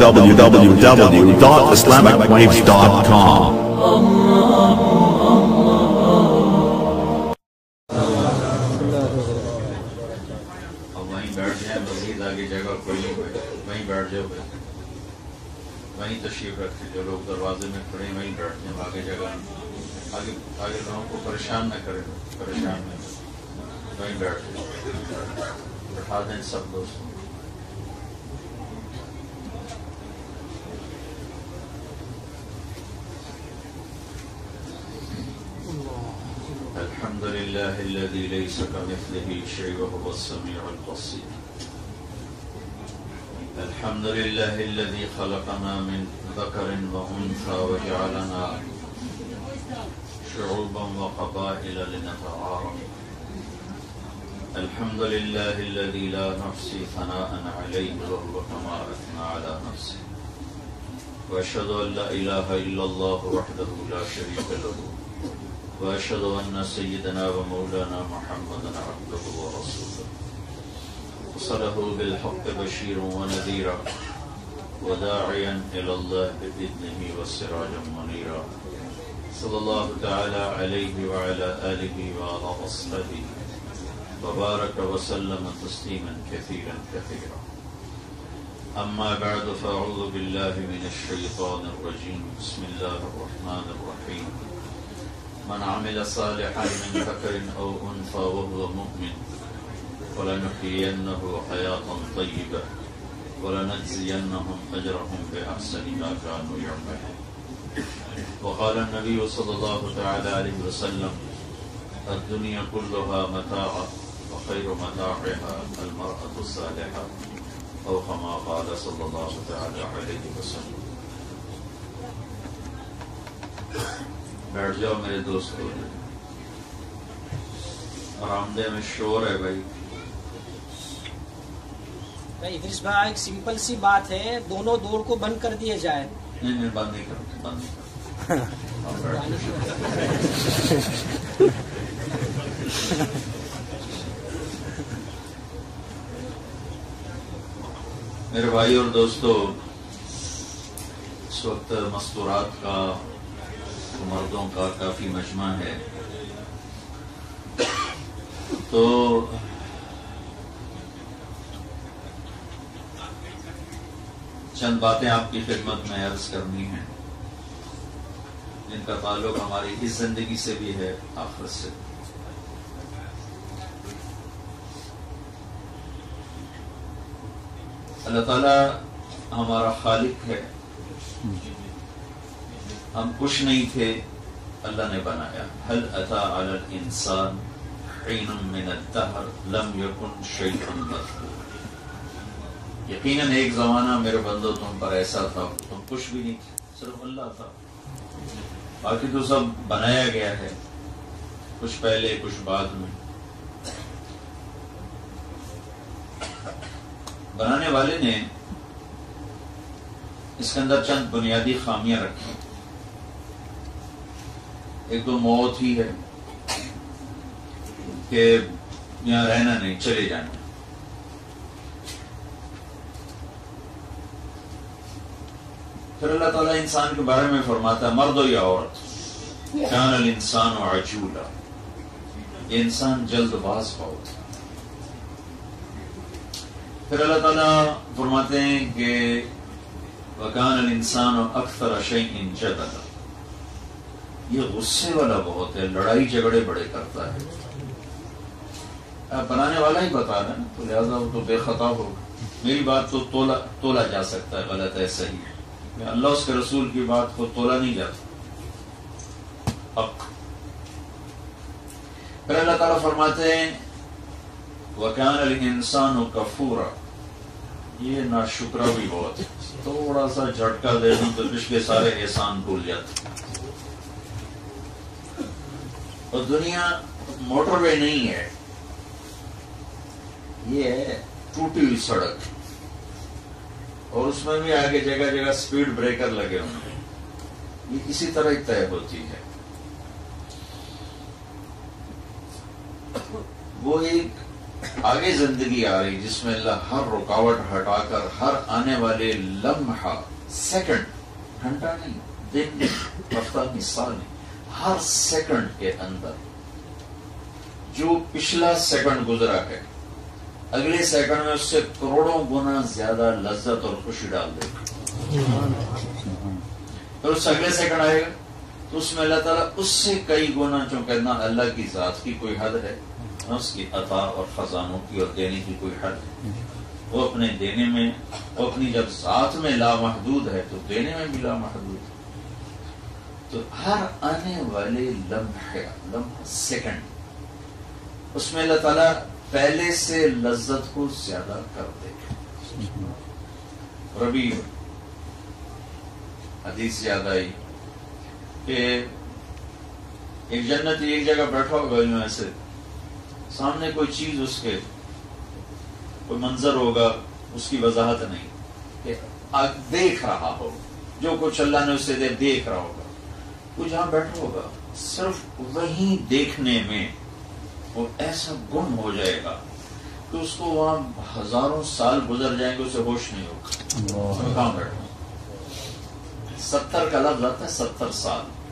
www.islamicwaves.com. آگے جگہ کوئی نہیں ہوئے وہیں بیٹھ جاؤ بھائی وہیں تشریف رکھتے جو لوگ دروازے میں کھڑے وہیں بیٹھ جائیں آگے جگہ آگے لوگوں کو پریشان نہ کریں پریشان نہ وہیں بیٹھ جائیں بٹھا دیں سب دوستوں الحمد لله الذي ليس كمثله شيء وهو السميع البصير الحمد لله الذي خلقنا من ذكر وأنثى وجعلنا شعوبا وقبائل لنتعارف الحمد لله الذي لا نحصي ثناء عليه وهو كما أثنى على نفسه وأشهد أن لا إله إلا الله وحده لا شريك له وأشهد أن سيدنا ومولانا محمدا عبده ورسوله أرسله بالحق بشيرا ونذيرا وداعيا إلى الله بإذنه وسراجا منيرا صلى الله تعالى عليه وعلى آله وعلى أصحابه وبارك وسلم تسليما كثيرا كثيرا أما بعد فأعوذ بالله من الشيطان الرجيم بسم الله الرحمن الرحيم من عمل صالحا من ذكر أو أنثى وهو مؤمن ولنحيينه حياة طيبة ولنجزينهم أجرهم بأحسن ما كانوا يعملون وقال النبي صلى الله تعالى عليه وسلم الدنيا كلها متاع وخير متاعها المرأة الصالحة أو كما قال صلى الله تعالى عليه وسلم بیٹھ جاؤ میرے دوستو آرامدہ میں شور ہے بھائی ادریس بھائی ایک سمپل سی بات ہے دونوں دور کو بند کر دیے جائے نہیں بند نہیں کرتے بند نہیں کرتے میرے بھائی اور دوستو اس وقت مستورات کا مردوں کا کافی مجمع ہے تو چند باتیں آپ کی خدمت میں عرض کرنی ہیں جن کا تعلق ہماری اس زندگی سے بھی ہے آخرت سے اللہ تعالی ہمارا خالق ہے ہم کچھ نہیں تھے اللہ نے بنایا هل اتى على الانسان حين من الدهر لم يكن شيئا مذكورا یقیناً ایک زمانہ میرے بندو تم پر ایسا تھا تم کچھ بھی نہیں تھے صرف اللہ تھا باقی تو سب بنایا گیا ہے کچھ پہلے کچھ بعد میں بنانے والے نے اس کے اندر چند بنیادی خامیاں رکھی ایک تو موت ہی ہے کہ یہاں رہنا نہیں چلے جانا پھر اللہ تعالیٰ انسان کے بارے میں فرماتا ہے مرد ہو یا عورت کان الانسان عجولا یہ انسان جلد باز بہت پھر اللہ تعالیٰ فرماتے ہیں کہ وَكَانَ الْإِنسَانُ أَكْثَرَ شَيْءٍ جَدَلًا یہ غصے والا بہت ہے لڑائی جھگڑے بڑے کرتا ہے بنانے والا ہی بتا رہا ہے تو لہذا وہ تو بے خطا ہوگا میری بات تو تولا جا سکتا ہے غلط ہے صحیح ہے اللہ اس کے رسول کی بات کو تولا نہیں جاتا حق پھر اللہ تعالیٰ فرماتے ہیں وَكَانَ الْإِنسَانُ كَفُورًا یہ ناشکرا بھی بہت ہے تھوڑا سا جھٹکا دے دوں تو پچھلے سارے احسان بھول جاتے اور دنیا موٹر وے نہیں ہے یہ ہے ٹوٹی ہوئی سڑک اور اس میں بھی آگے جگہ جگہ سپیڈ بریکر لگے ہوئے ہیں یہ اسی طرح ہی طے ہوتی ہے وہ ایک آگے زندگی آ رہی جس میں اللہ ہر رکاوٹ ہٹا کر ہر آنے والے لمحہ، سیکنڈ، گھنٹہ نہیں، دن نہیں، ہفتہ نہیں، سال نہیں، ہر سیکنڈ کے اندر جو پچھلا سیکنڈ گزرا ہے اگلے سیکنڈ میں اس سے کروڑوں گنا زیادہ لذت اور خوشی ڈال دے گا. پھر اس اگلے سیکنڈ آئے گا تو اس میں اللہ تعالیٰ اس سے کئی گنا، چونکہ نہ اللہ کی ذات کی کوئی حد ہے، نہ اس کی عطا اور خزانوں کی اور دینے کی کوئی حد ہے. وہ اپنے دینے میں، وہ اپنی جب ذات میں لامحدود ہے تو دینے میں بھی لامحدود ہے. تو ہر آنے والے لمحہ سیکنڈ اس میں اللہ تعالیٰ پہلے سے لذت کو زیادہ کر دے گا. اور ابھی حدیث یاد آئی کہ ایک جنتی ایک جگہ بیٹھا ہوگا یوں ایسے، سامنے کوئی چیز، اس کے کوئی منظر ہوگا، اس کی وضاحت نہیں، کہ دیکھ رہا ہو جو کچھ اللہ نے اسے دیکھ رہا ہوگا. وہ جہاں بیٹھا ہوگا صرف وہیں دیکھنے میں وہ ایسا گم ہو جائے گا کہ اس کو وہاں ہزاروں سال گزر جائیں گے، اسے ہوش نہیں ہوگا کہاں بیٹھا. 70 کا لفظ آتا ہے،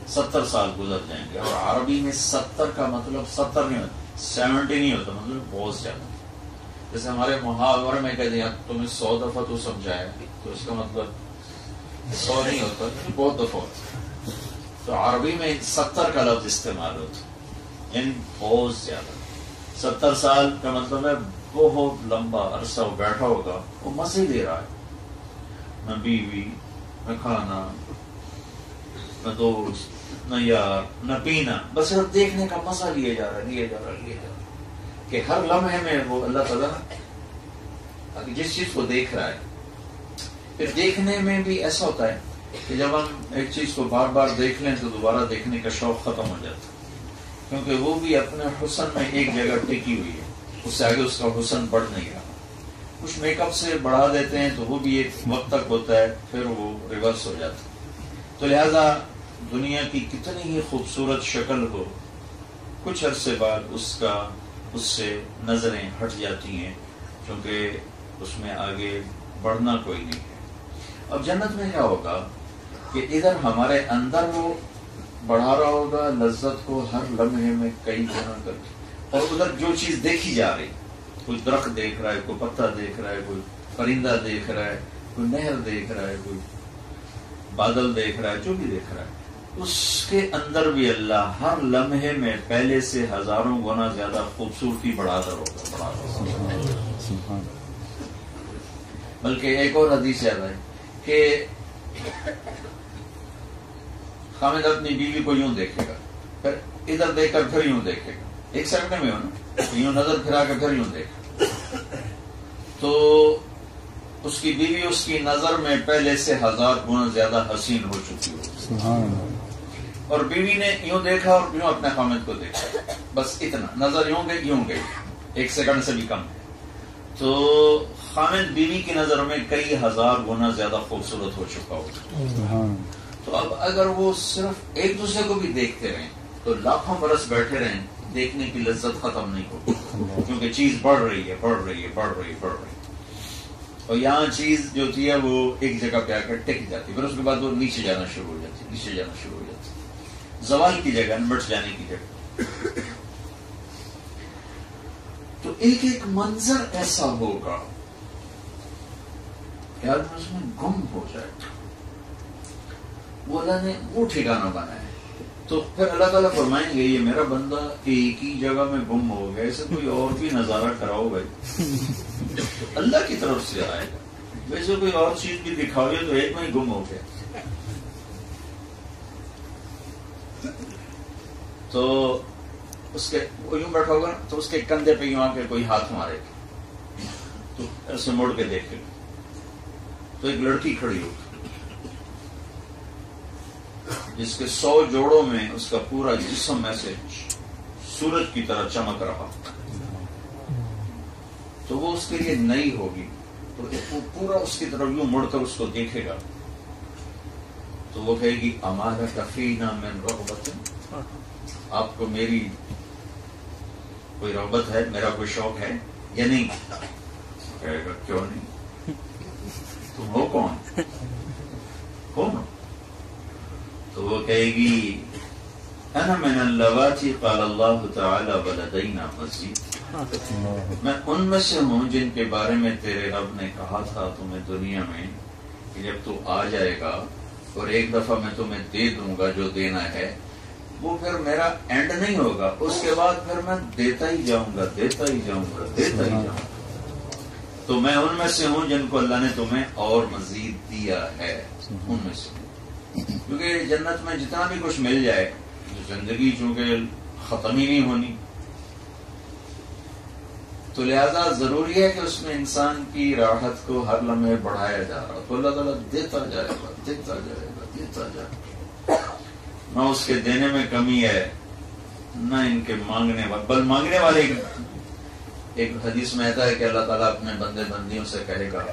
70 سال گزر جائیں گے. اور عربی میں 70 کا مطلب 70 نہیں ہوتا، 70 نہیں ہوتا، مطلب بہت زیادہ. جیسے ہمارے محاورے میں کہتے ہیں تمہیں 100 دفعہ تو سمجھایا، تو اس کا مطلب 100 نہیں ہوتا، بہت دفعہ ہوتا. تو عربی میں 70 کا لفظ استعمال ہوتا، یعنی بہت زیادہ. 70 سال کا مطلب ہے بہت لمبا عرصہ وہ بیٹھا ہوگا، وہ مزے لے رہا ہے، نہ بیوی، نہ کھانا، نہ دوست، نہ یار، نہ پینا، بس صرف دیکھنے کا مزہ لیے جا رہا ہے کہ ہر لمحے میں وہ اللہ تعالیٰ جس چیز کو دیکھ رہا ہے. پھر دیکھنے میں بھی ایسا ہوتا ہے کہ جب ہم ایک چیز کو بار بار دیکھ لیں تو دوبارہ دیکھنے کا شوق ختم ہو جاتا ہے، کیونکہ وہ بھی اپنے حسن میں ایک جگہ ٹکی ہوئی ہے، اس سے آگے اس کا حسن بڑھ نہیں رہا. کچھ میک اپ سے بڑھا دیتے ہیں تو وہ بھی ایک وقت تک ہوتا ہے، پھر وہ ریورس ہو جاتا ہے. تو لہذا دنیا کی کتنی ہی خوبصورت شکل ہو، کچھ عرصے بعد اس سے نظریں ہٹ جاتی ہیں، کیونکہ اس میں آگے بڑھنا کوئی نہیں ہے. اب جنت میں کیا ہوگا کہ ادھر ہمارے اندر وہ بڑھا رہا ہوگا لذت کو ہر لمحے میں کئی گنا کر کے، اور ادھر جو چیز دیکھی جا رہی، کوئی درخت دیکھ رہا ہے، کوئی پتا دیکھ رہا ہے، کوئی پرندہ دیکھ رہا ہے، کوئی نہر دیکھ رہا ہے، کوئی بادل دیکھ رہا ہے، جو بھی دیکھ رہا ہے، اس کے اندر بھی اللہ ہر لمحے میں پہلے سے ہزاروں گنا زیادہ خوبصورتی بڑھاتا ہوگا. بلکہ ایک اور حدیث یاد ہے کہ خامد اپنی بیوی کو یوں دیکھے گا، پھر ادھر دیکھ کر پھر یوں دیکھے گا، ایک سیکنڈ میں ہو نا، یوں نظر پھرا کر پھر یوں دیکھے، تو اس کی بیوی اس کی نظر میں پہلے سے 1000 گنا زیادہ حسین ہو چکی ہو. اور بیوی نے یوں دیکھا اور یوں اپنے خامد کو دیکھا، بس اتنا، نظر یوں گئی، ایک سیکنڈ سے بھی کم ہے. تو خامد بیوی کی نظر میں کئی 1000 گنا زیادہ خوبصورت ہو چکا ہو. تو اب اگر وہ صرف ایک دوسرے کو بھی دیکھتے رہیں تو لاکھوں برس بیٹھے رہیں، دیکھنے کی لذت ختم نہیں ہوگی، کیونکہ چیز بڑھ رہی ہے. اور یہاں چیز جو ہوتی ہے وہ ایک جگہ پہ آ کر ٹک جاتی، پھر اس کے بعد وہ نیچے جانا شروع ہو جاتی، زوال کی جگہ، مٹ جانے کی جگہ. تو ایک ایک منظر ایسا ہوگا کہ آدمی اس میں گم ہو جائے گا. وہ اللہ نے وہ ٹھکانہ بنایا ہے. تو پھر اللہ تعالیٰ فرمائیں گے یہ میرا بندہ ایک ہی جگہ میں گم ہو گیا، اسے کوئی اور بھی نظارہ کراؤ بھائی. اللہ کی طرف سے آئے گا، ویسے کوئی اور چیز بھی دکھاؤ گے تو ایک میں ہی گم ہو گیا. تو اس کے وہ یوں بیٹھا ہوگا تو اس کے کندھے پہ یوں آ کے کوئی ہاتھ مارے گا، تو ایسے مڑ کے دیکھے گا تو ایک لڑکی کھڑی ہوگی جس کے 100 جوڑوں میں اس کا پورا جسم ایسے سورج کی طرح چمک رہا، تو وہ اس کے لیے نئی ہوگی. تو وہ پورا اس کی طرف یوں مڑ کر اس کو دیکھے گا تو وہ کہے گی امالہ کفینا من رغبت، آپ کو میری کوئی رغبت ہے، میرا کوئی شوق ہے. یا نہیں کہے گا کیوں نہیں، تم ہو کون، کون ہو؟ تو وہ کہے گی انا من اللواتی قال اللہ تعالی ولدینا مزید، میں ان میں سے ہوں جن کے بارے میں تیرے رب نے کہا تھا تمہیں دنیا میں کہ جب تو آ جائے گا اور ایک دفعہ میں تمہیں دے دوں گا جو دینا ہے، وہ پھر میرا اینڈ نہیں ہوگا، اس کے بعد پھر میں دیتا ہی جاؤں گا، دیتا ہی جاؤں گا، دیتا ہی جاؤں گا۔ تو میں ان میں سے ہوں جن کو اللہ نے تمہیں اور مزید دیا ہے، ان میں سے ہوں، کیونکہ جنت میں جتنا بھی کچھ مل جائے، زندگی چونکہ ختم ہی نہیں ہونی، تو لہذا ضروری ہے کہ اس میں انسان کی راحت کو ہر لمحے بڑھایا جا رہا، تو اللہ تعالیٰ دیتا جائے گا، دیتا جائے گا، دیتا جائے گا، نہ اس کے دینے میں کمی ہے نہ ان کے مانگنے والے، بل مانگنے والے ایک حدیث میں آتا ہے کہ اللہ تعالیٰ اپنے بندے بندیوں سے کہے گا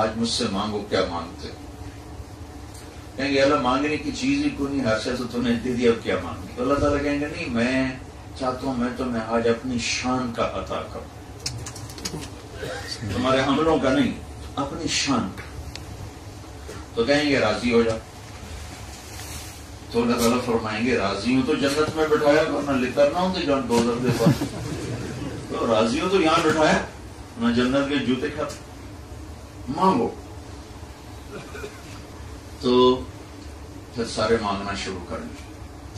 آج مجھ سے مانگو، کیا مانگتے؟ کہیں گے اللہ مانگنے کی چیز ہی کوئی نہیں، ہر شے تو تم نے دے دیا، اب کیا مانگے؟ تو اللہ تعالیٰ کہیں گے نہیں، میں چاہتا ہوں میں تمہیں آج اپنی شان کا عطا کروں، تمہارے عملوں کا نہیں، اپنی شان کا۔ تو کہیں گے راضی ہو جا، تو اللہ تعالیٰ فرمائیں گے راضی ہوں تو جنت میں بٹھایا، ورنہ لکھر نہ ہوں تو جان دو در دے پاس، تو راضی ہوں تو یہاں بٹھایا، نہ جنت کے جوتے کھاتے، مانگو۔ تو پھر سارے مانگنا شروع کریں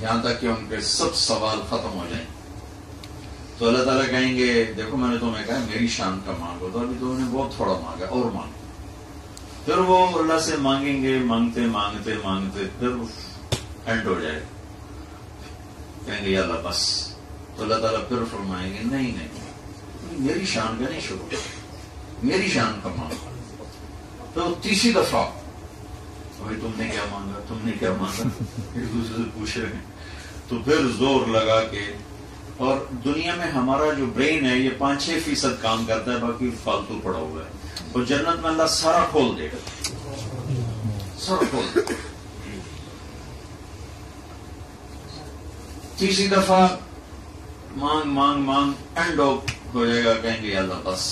یہاں تک کہ ان کے سب سوال ختم ہو جائیں۔ تو اللہ تعالیٰ کہیں گے دیکھو میں نے تمہیں کہا میری شان کا مانگو، تو ابھی تم نے بہت تھوڑا مانگا، اور مانگو۔ پھر وہ اللہ سے مانگیں گے، مانگتے مانگتے مانگتے پھر اینڈ ہو جائے، کہیں گے یا اللہ بس۔ تو اللہ تعالیٰ پھر فرمائیں گے نہیں نہیں، میری شان کا نہیں، شروع میری شان کا مانگو۔ تو تیسری دفعہ بھائی تم نے کیا مانگا، تم نے کیا مانگا، ایک دوسرے سے پوچھ رہے ہیں۔ تو پھر زور لگا کے، اور دنیا میں ہمارا جو برین ہے یہ 5-6% کام کرتا ہے، باقی فالتو پڑا ہوا ہے، اور جنت میں اللہ سارا کھول دے گا، سارا کھول دے گا۔ تیسری دفعہ مانگ مانگ مانگ اینڈ ہو جائے گا، کہیں گے اللہ بس،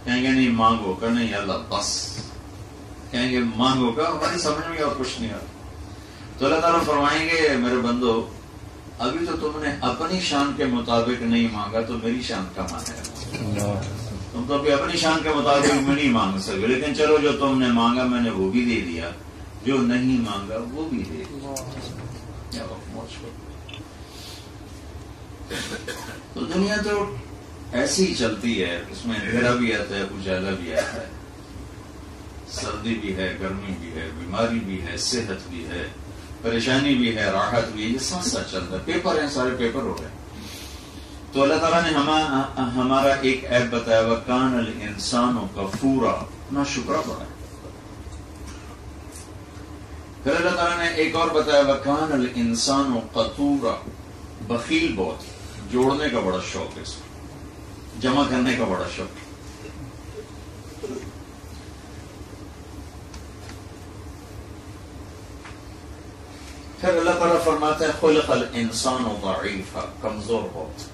کہیں گے نہیں مانگو کا، نہیں اللہ بس، کہیں گے مانگو کا، ہماری سمجھ میں اور کچھ نہیں آتا۔ تو اللہ تعالیٰ فرمائیں گے میرے بندو ابھی تو تم نے اپنی شان کے مطابق نہیں مانگا، تو میری شان کا مانگا، تم تو ابھی اپنی شان کے مطابق میں نہیں مانگ سکے، لیکن چلو جو تم نے مانگا میں نے وہ بھی دے دیا، جو نہیں مانگا وہ بھی دے دیا۔ تو دنیا تو ایسی ہی چلتی ہے، اس میں اندھیرا بھی آتا ہے، اجالا بھی آتا ہے، سردی بھی ہے، گرمی بھی ہے، بیماری بھی ہے، صحت بھی ہے، پریشانی بھی ہے، راحت بھی ہے، یہ ساتھ ساتھ چلتا ہے، پیپر ہیں، سارے پیپر ہو گئے۔ تو اللہ تعالیٰ نے ہمارا ایک عیب بتایا، وَكَانَ الْإِنسَانُ كَفُورًا، نا شکرا پڑا۔ پھر اللہ تعالیٰ نے ایک اور بتایا، وَكَانَ الْإِنسَانُ قَتُورًا، بخیل بہت، جوڑنے کا بڑا شوق ہے، جمع کرنے کا بڑا شوق۔ پھر اللہ تعالیٰ فرماتا ہے خلق الانسان ضعیفا، کمزور بہت۔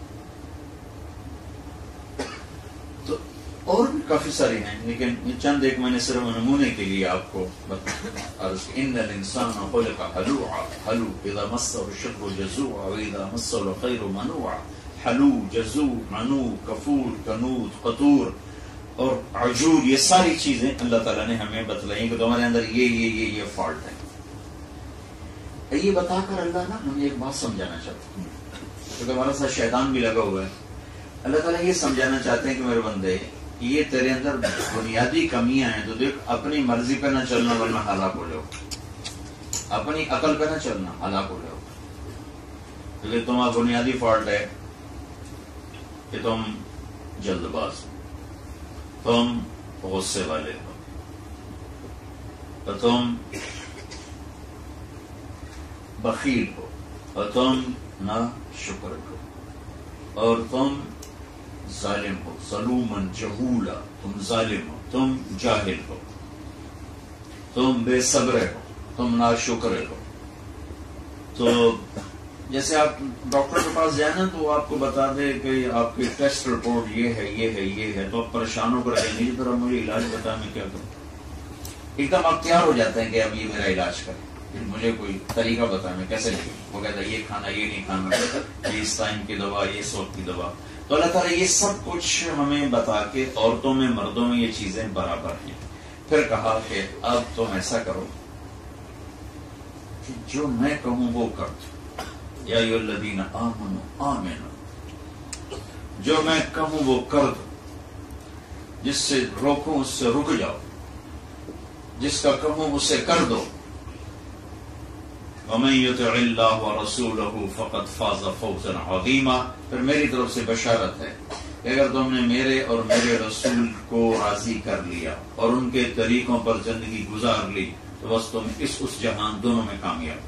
تو اور بھی کافی ساری ہیں، لیکن چند ایک میں نے صرف نمونے کے لیے آپ کو بتایا۔ ان الانسان خلق ہلوعا، ہلو اذا مسه الشر جزوعا واذا مسه الخير منوعا، ہلو، جزوع، منوع، کفور، کنود، قطور اور عجور، یہ ساری چیزیں اللہ تعالیٰ نے ہمیں بتلائی کہ تمہارے اندر یہ فالٹ ہے۔ یہ بتا کر اللہ نا ہمیں ایک بات سمجھانا چاہتے ہیں، کیونکہ ہمارا ساتھ شیطان بھی لگا ہوا ہے۔ اللہ تعالیٰ یہ سمجھانا چاہتے ہیں کہ میرے بندے یہ تیرے اندر بنیادی کمیاں ہیں، تو دیکھ اپنی مرضی پہ نہ چلنا ورنہ ہلاک ہو جاؤ، اپنی عقل پہ نہ چلنا ہلاک ہو جاؤ، کیونکہ تمہارا بنیادی فالٹ ہے کہ تم جلد باز ہو، تم غصے والے ہو، اور تم بخیل ہو، اور تم نا شکر ہو، اور تم ظالم ہو، ظلومن جہولا، تم ظالم ہو، تم جاہل ہو، تم بے صبر ہو، تم نا شکر ہو۔ تو جیسے آپ ڈاکٹر کے پاس جائیں نا تو وہ آپ کو بتا دے کہ آپ کی ٹیسٹ رپورٹ یہ ہے یہ ہے یہ ہے، تو آپ پریشان ہو کر نہیں ذرا مجھے علاج بتا، میں کیا کروں؟ ایک دم آپ تیار ہو جاتے ہیں کہ اب یہ میرا علاج کرے، مجھے کوئی طریقہ بتا میں کیسے لوں۔ وہ کہتا ہے یہ کھانا یہ نہیں کھانا، یہ اس ٹائم کی دوا، یہ اس وقت کی دوا۔ تو اللہ تعالیٰ یہ سب کچھ ہمیں بتا کے عورتوں میں مردوں میں یہ چیزیں برابر ہیں۔ پھر کہا کہ اب تم ایسا کرو کہ جو میں کہوں وہ کر دو، یا ایھا الذین آمنوا آمنوا، جو میں کہوں وہ کر دو، جس سے روکوں اس سے رک جاؤ، جس کا کہوں اسے کر دو۔ وَمَن يُطِعِ اللَّهَ وَرَسُولَهُ فَقَدْ فَازَ فَوْزًا عَظِيمًا۔ پھر میری طرف سے بشارت ہے کہ اگر تم نے میرے اور میرے رسول کو راضی کر لیا اور ان کے طریقوں پر زندگی گزار لی تو بس تم اس جہان دونوں میں کامیاب۔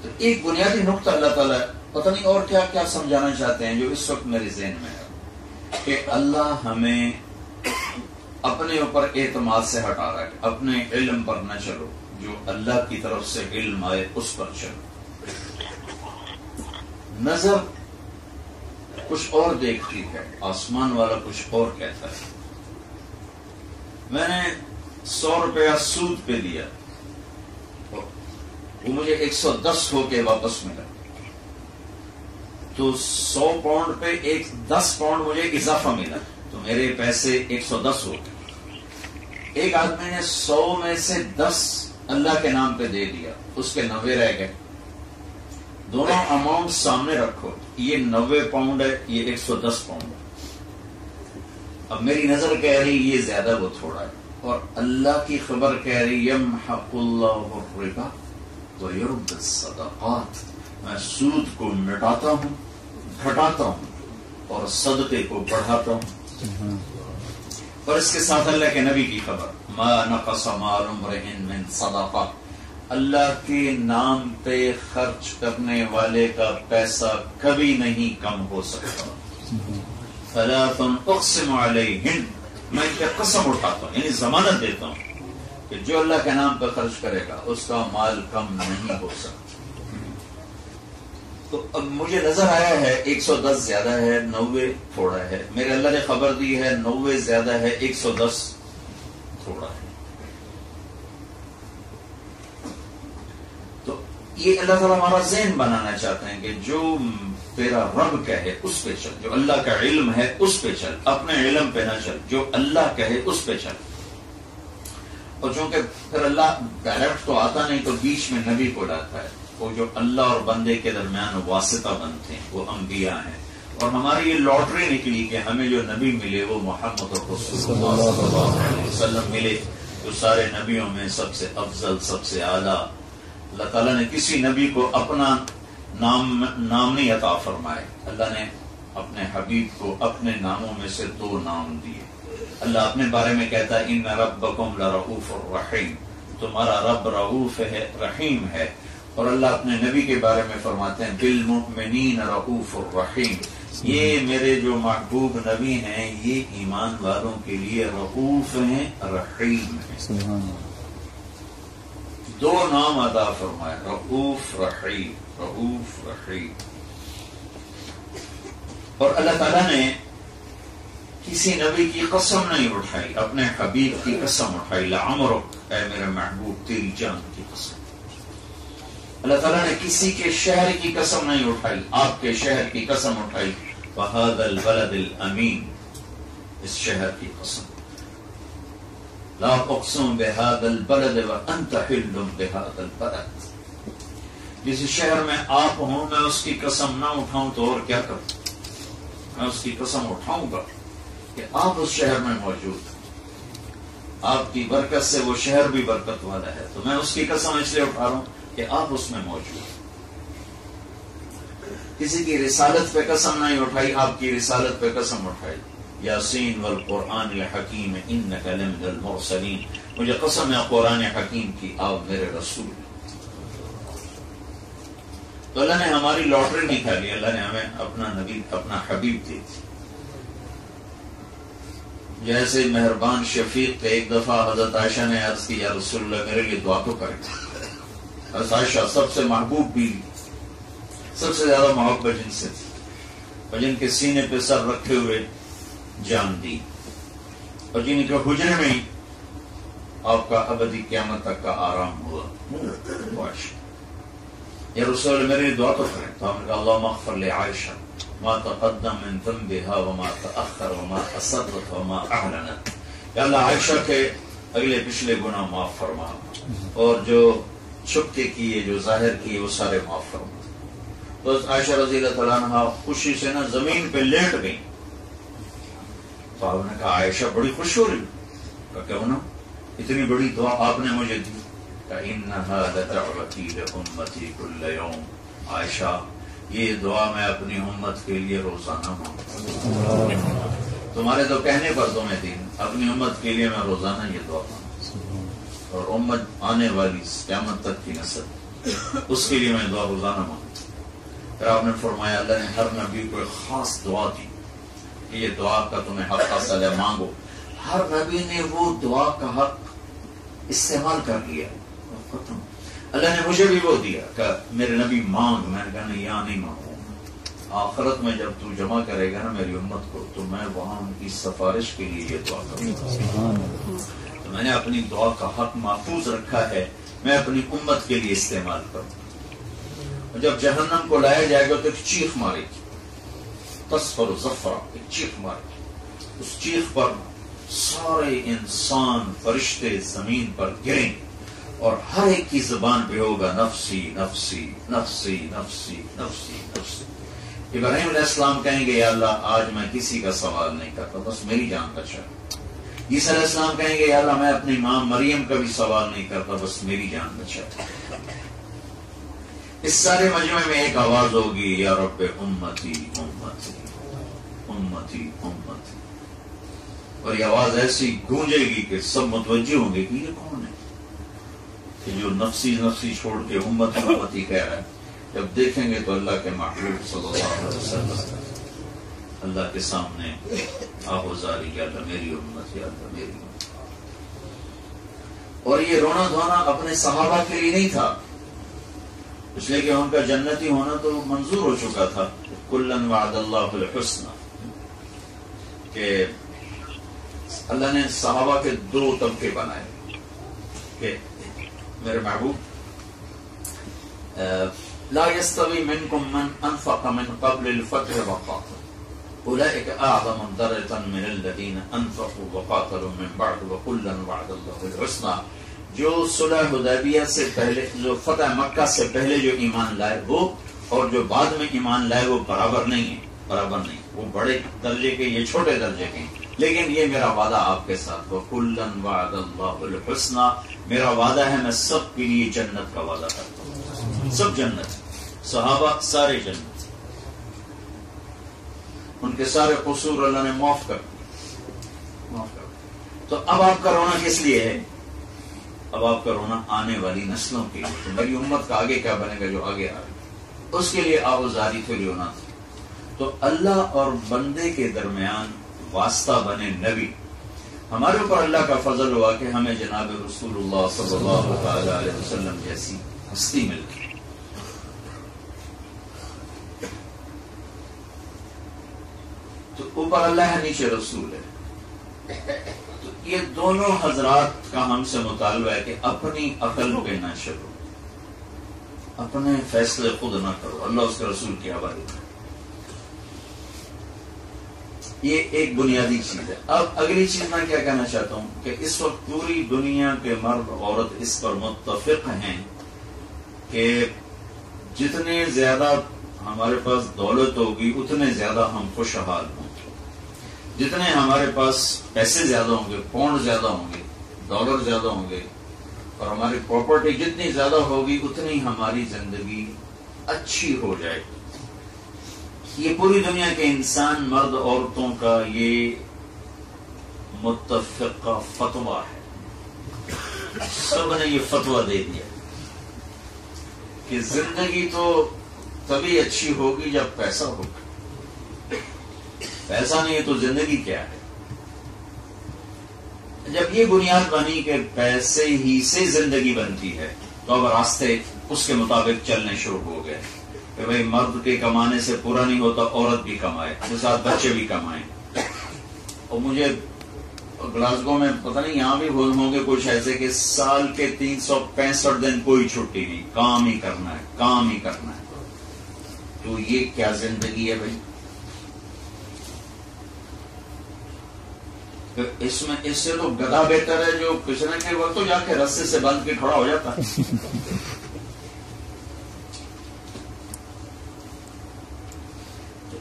تو ایک بنیادی نقطہ اللہ تعالیٰ پتہ نہیں اور کیا کیا سمجھانا چاہتے ہیں جو اس وقت میرے ذہن میں ہے، کہ اللہ ہمیں اپنے اوپر اعتماد سے ہٹا رہا ہے۔ اپنے علم پر نہ چلو، جو اللہ کی طرف سے علم آئے اس پر چلو۔ نظر کچھ اور دیکھتی ہے، آسمان والا کچھ اور کہتا ہے۔ میں نے 100 روپیہ سود پہ دیا، وہ مجھے 110 ہو کے واپس ملا، تو 100 پاؤنڈ پہ 10 پاؤنڈ مجھے اضافہ ملا، تو میرے پیسے 110 ہو گئے۔ ایک آدمی نے 100 میں سے 10 اللہ کے نام پہ دے دیا، اس کے 90 رہ گئے۔ دونوں اماؤنٹ سامنے رکھو، یہ 90 پاؤنڈ ہے، یہ 110 پاؤنڈ ہے۔ اب میری نظر کہہ رہی یہ زیادہ وہ تھوڑا ہے، اور اللہ کی خبر کہہ رہی یمحق اللہ الربا ویربی الصدقات، میں سود کو مٹاتا ہوں، گھٹاتا ہوں اور صدقے کو بڑھاتا ہوں۔ اور اس کے ساتھ اللہ کے نبی کی خبر، ما نقص مال امرئ من صدقہ، اللہ کے نام پہ خرچ کرنے والے کا پیسہ کبھی نہیں کم ہو سکتا۔ ثلاث اقسم علیہن، میں ان پہ قسم اٹھاتا ہوں، یعنی ضمانت دیتا ہوں کہ جو اللہ کے نام پہ خرچ کرے گا اس کا مال کم نہیں ہو سکتا۔ تو اب مجھے نظر آیا ہے 110 زیادہ ہے، 90 تھوڑا ہے۔ میرے اللہ نے خبر دی ہے 90 زیادہ ہے، 110 تھوڑا ہے۔ تو یہ اللہ تعالیٰ ہمارا ذہن بنانا چاہتے ہیں کہ جو تیرا رب کہے اس پہ چل، جو اللہ کا علم ہے اس پہ چل، اپنے علم پہ نہ چل، جو اللہ کہے اس پہ چل۔ اور چونکہ پھر اللہ ڈائریکٹ تو آتا نہیں تو بیچ میں نبی کو لاتا ہے، وہ جو اللہ اور بندے کے درمیان واسطہ بنتے ہیں وہ انبیاء ہیں۔ اور ہماری یہ لاٹری نکلی کہ ہمیں جو نبی ملے وہ محمد رسول اللہ صلی اللہ علیہ وسلم ملے، جو سارے نبیوں میں سب سے افضل، سب سے اعلیٰ۔ اللہ تعالیٰ نے کسی نبی کو اپنا نام نہیں عطا فرمائے، اللہ نے اپنے حبیب کو اپنے ناموں میں سے 2 نام دیے۔ اللہ اپنے بارے میں کہتا ہے ان ربکم لرؤوف الرحیم، تمہارا رب رؤوف ہے، رحیم ہے۔ اور اللہ اپنے نبی کے بارے میں فرماتے ہیں بالمؤمنین رؤوف الرحیم، یہ میرے جو محبوب نبی ہیں یہ ایمان والوں کے لیے رؤوف ہیں، رحیم ہیں۔ 2 نام عطا فرمائے، رؤوف رحیم، رؤوف رحیم۔ اور اللہ تعالیٰ نے کسی نبی کی قسم نہیں اٹھائی، اپنے حبیب کی قسم اٹھائی، لعمرک، اے میرے محبوب تیری جان کی قسم۔ اللہ تعالیٰ نے کسی کے شہر کی قسم نہیں اٹھائی، آپ کے شہر کی قسم اٹھائی، وَهَذَا الْبَلَدِ الْأَمِينَ، اس شہر کی قسم، لا اقسم بهذا البلد وانت حل بهذا البلد، جس شہر میں آپ ہوں میں اس کی قسم نہ اٹھاؤں تو اور کیا کروں؟ میں اس کی قسم اٹھاؤں گا کہ آپ اس شہر میں موجود ہیں، آپ کی برکت سے وہ شہر بھی برکت والا ہے، تو میں اس کی قسم اس لیے اٹھا رہا ہوں کہ آپ اس میں موجود ہیں۔ کسی کی رسالت پہ قسم نہیں اٹھائی، آپ کی رسالت پہ قسم اٹھائی، یاسین والقرآن الحکیم انک لمن المرسلین، مجھے قسم ہے قرآن حکیم کی، آپ میرے رسول۔ تو اللہ نے ہماری لاٹری نکالی، اللہ نے ہمیں اپنا نبی، اپنا حبیب دی تھی۔ جیسے مہربان شفیق تھے، ایک دفعہ حضرت عائشہ نے عرض کی یا رسول اللہ میرے لیے دعا تو کریں۔ حضرت عائشہ سب سے محبوب بیوی، سب سے زیادہ محبت جن سے تھی اور جن کے سینے پہ سر رکھے ہوئے جان دی، اور جن کے حجرے میں ہی آپ کا ابدی قیامت تک کا آرام ہوا. یا رسول میری دعا تو کریں. تو ہم نے کہا اللہم اغفر لعائشہ ما تقدم من ذنبها وما تأخر وما اسرت وما اعلنت. یا اللہ عائشہ کے اگلے پچھلے گناہ معاف فرما، اور جو چھپ کے کیے جو ظاہر کیے وہ سارے معاف فرما. تو عائشہ رضی اللہ تعالیٰ عنہ خوشی سے نا زمین پہ لیٹ گئی. تو آپ نے کہا عائشہ بڑی خوش ہو رہی. کہا کیوں نا، اتنی بڑی دعا آپ نے مجھے دی. فَإِنَّهَا لَدَعْوَتِي لِأُمَّتِي كُلَّ يَوْمٍ. عائشہ یہ دعا میں اپنی امت کے لیے روزانہ مانگتا. تمہارے تو کہنے پر تمہیں دی، اپنی امت کے لیے میں روزانہ یہ دعا مانگتا، اور امت آنے والی قیامت تک کی نسل اس کے لیے میں دعا روزانہ مانگتا. پھر آپ نے فرمایا اللہ نے ہر نبی کو ایک خاص دعا دی کہ یہ دعا کا تمہیں حق حاصل ہے، مانگو. ہر نبی نے وہ دعا کا حق استعمال کر لیا. اللہ نے مجھے بھی وہ دیا کہ میرے نبی مانگ. میں نے کہا نہیں، یہاں نہیں مانگوں. آخرت میں جب تو جمع کرے گا نا میری امت کو، تو میں وہاں ان کی سفارش کے لیے یہ دعا کروں گا. تو میں نے اپنی دعا کا حق محفوظ رکھا ہے، میں اپنی امت کے لیے استعمال کروں. جب جہنم کو لایا جائے گا تو ایک چیخ مارے گی، تصفر زفرا، ایک چیخ مارے گی. اس چیخ پر سارے انسان فرشتے زمین پر گریں، اور ہر ایک کی زبان پہ ہوگا نفسی نفسی نفسی نفسی نفسی نفسی. ابراہیم علیہ السلام کہیں گے یا اللہ آج میں کسی کا سوال نہیں کرتا، بس میری جان بچا. عیسیٰ علیہ السلام کہیں گے یا اللہ میں اپنی ماں مریم کا بھی سوال نہیں کرتا، بس میری جان بچا. اس سارے مجمع میں ایک آواز ہوگی یا رب امتی امتی امتی امتی. اور یہ آواز ایسی گونجے گی کہ سب متوجہ ہوں گے کہ یہ کون ہے کہ جو نفسی نفسی چھوڑ کے امت امتی کہہ رہا ہے. جب دیکھیں گے تو اللہ کے محبوب صلی اللہ علیہ وسلم اللہ کے سامنے آہوزاری یا اللہ میری امت یا اللہ میری امت. اور یہ رونا دھونا اپنے صحابہ کے لیے نہیں تھا، اس لیے کہ ان کا جنتی ہونا تو منظور ہو چکا تھا. کلن وعد اللہ الحسنى، کہ اللہ نے صحابہ کے دو طبقے بنائے کہ میرے محبوب لا يستوي منكم من انفق من قبل الفتح وقاتل اولئك اعظم درجة من الذين انفقوا وقاتلوا من بعد وكلا وعد الله الحسنى. جو صلح حدیبیہ سے پہلے، جو فتح مکہ سے پہلے جو ایمان لائے وہ اور جو بعد میں ایمان لائے وہ برابر نہیں ہیں، برابر نہیں. وہ بڑے درجے کے، یہ چھوٹے درجے کے ہیں. لیکن یہ میرا وعدہ آپ کے ساتھ، وَكُلًّا وَعَدَ اللَّهُ الْحُسْنَى. میرا وعدہ ہے میں سب کے لیے جنت کا وعدہ کرتا ہوں. سب جنت، صحابہ سارے جنت، ان کے سارے قصور اللہ نے معاف کر دیا. تو اب آپ کا رونا کس لیے ہے؟ اب آپ کا رونا آنے والی نسلوں کے لیے. تو میری امت کا آگے کیا بنے گا جو آگے آ رہا ہے، اس کے لیے آوازاری تھوڑی ہونا تھی. تو اللہ اور بندے کے درمیان واسطہ بنے نبی. ہمارے اوپر اللہ کا فضل ہوا کہ ہمیں جناب رسول اللہ صلی اللہ تعالی علیہ وسلم جیسی ہستی مل گئی. تو اوپر اللہ ہے، نیچے رسول ہے. تو یہ دونوں حضرات کا ہم سے مطالبہ ہے کہ اپنی عقل پہ نہ چلو، اپنے فیصلے خود نہ کرو، اللہ اس کے رسول کی حوالے کرو. یہ ایک بنیادی چیز ہے. اب اگلی چیز میں کیا کہنا چاہتا ہوں کہ اس وقت پوری دنیا کے مرد عورت اس پر متفق ہیں کہ جتنے زیادہ ہمارے پاس دولت ہوگی اتنے زیادہ ہم خوشحال ہوں گے. جتنے ہمارے پاس پیسے زیادہ ہوں گے، پاؤنڈ زیادہ ہوں گے، ڈالر زیادہ ہوں گے، اور ہماری پراپرٹی جتنی زیادہ ہوگی اتنی ہماری زندگی اچھی ہو جائے گی. یہ پوری دنیا کے انسان، مرد عورتوں کا یہ متفقہ فتویٰ ہے. سب نے یہ فتویٰ دے دیا کہ زندگی تو تبھی اچھی ہوگی جب پیسہ ہوگا. پیسہ نہیں ہے تو زندگی کیا ہے؟ جب یہ بنیاد بنی کہ پیسے ہی سے زندگی بنتی ہے تو اب راستے اس کے مطابق چلنے شروع ہو گئے کہ بھئی مرد کے کمانے سے پورا نہیں ہوتا، عورت بھی کمائے، اس کے ساتھ بچے بھی کمائیں. اور مجھے گلاسگو میں پتہ نہیں یہاں بھی ہوں گے کچھ ایسے کہ سال کے 365 دن کوئی چھٹی نہیں، کام ہی کرنا ہے، کام ہی کرنا ہے. تو یہ کیا زندگی ہے بھائی؟ اس سے تو گدھا بہتر ہے جو کچرے کے وقت تو جا کے رستے سے بند کے کھڑا ہو جاتا ہے.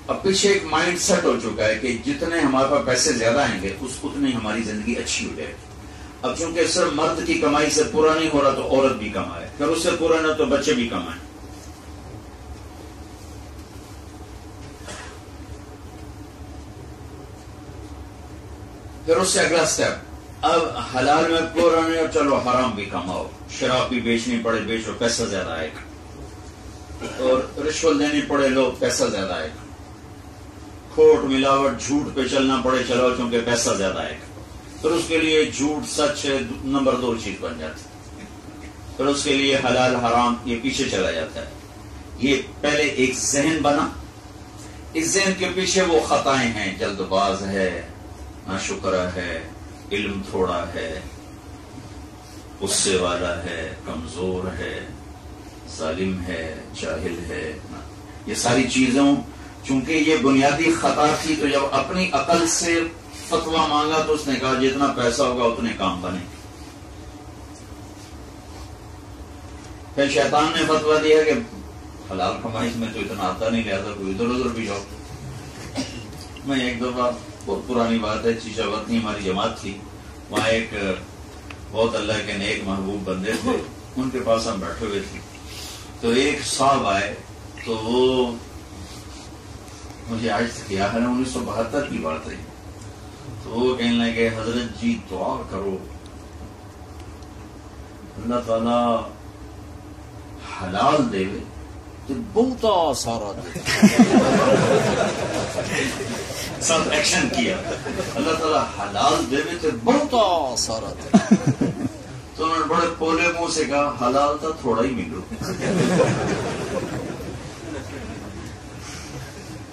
اب پیچھے ایک مائنڈ سیٹ ہو چکا ہے کہ جتنے ہمارے پاس پیسے زیادہ آئیں گے اتنی ہماری زندگی اچھی ہو جائے گی. اب چونکہ صرف مرد کی کمائی سے پورا نہیں ہو رہا تو عورت بھی کمائے، پھر اس سے پورا نہ تو بچے بھی کمائیں. پھر اس سے اگلا سٹیپ، اب حلال میں پورا نہیں اور چلو حرام بھی کماؤ، شراب بھی بیچنی پڑے بیچو، پیسہ زیادہ آئے گا، اور رشوت دینی پڑے لو، پیسہ زیادہ آئے گا، کھوٹ ملاوٹ جھوٹ پہ چلنا پڑے چلو چونکہ پیسہ زیادہ آئے گا. پھر اس کے لیے جھوٹ سچ نمبر 2 چیز بن جاتی ہے. پھر اس کے لیے حلال حرام یہ پیچھے چلا جاتا ہے. یہ پہلے ایک ذہن بنا، اس ذہن کے پیچھے وہ خطائیں ہیں، جلد باز ہے، ناشکرا ہے، علم تھوڑا ہے، غصے والا ہے، کمزور ہے، ظالم ہے، جاہل ہے. یہ ساری چیزوں چونکہ یہ بنیادی خطا تھی تو جب اپنی عقل سے فتویٰ مانگا تو اس نے کہا جتنا پیسہ ہوگا اتنے کام بنے. پھر شیطان نے فتویٰ دیا کہ حلال کمائی میں تو اتنا آتا نہیں، لہذا کوئی ادھر ادھر بھی جاؤ. میں ایک دفعہ، بہت پرانی بات ہے، چیچا وطنی ہماری جماعت تھی، وہاں ایک بہت اللہ کے نیک محبوب بندے تھے، ان کے پاس ہم بیٹھے ہوئے تھے. تو ایک صاحب آئے تو وہ مجھے آج تک یاد ہے، 1972 کی بات ہے. تو وہ کہنے لگے حضرت جی دعا کرو اللہ تعالی حلال دے تو بہتا سارا دے. سب ایکشن کیا، اللہ تعالی حلال دے تو بہتا سارا دے. تو انہوں نے بڑے پولے منہ سے کہا حلال تھا تھوڑا ہی ملو،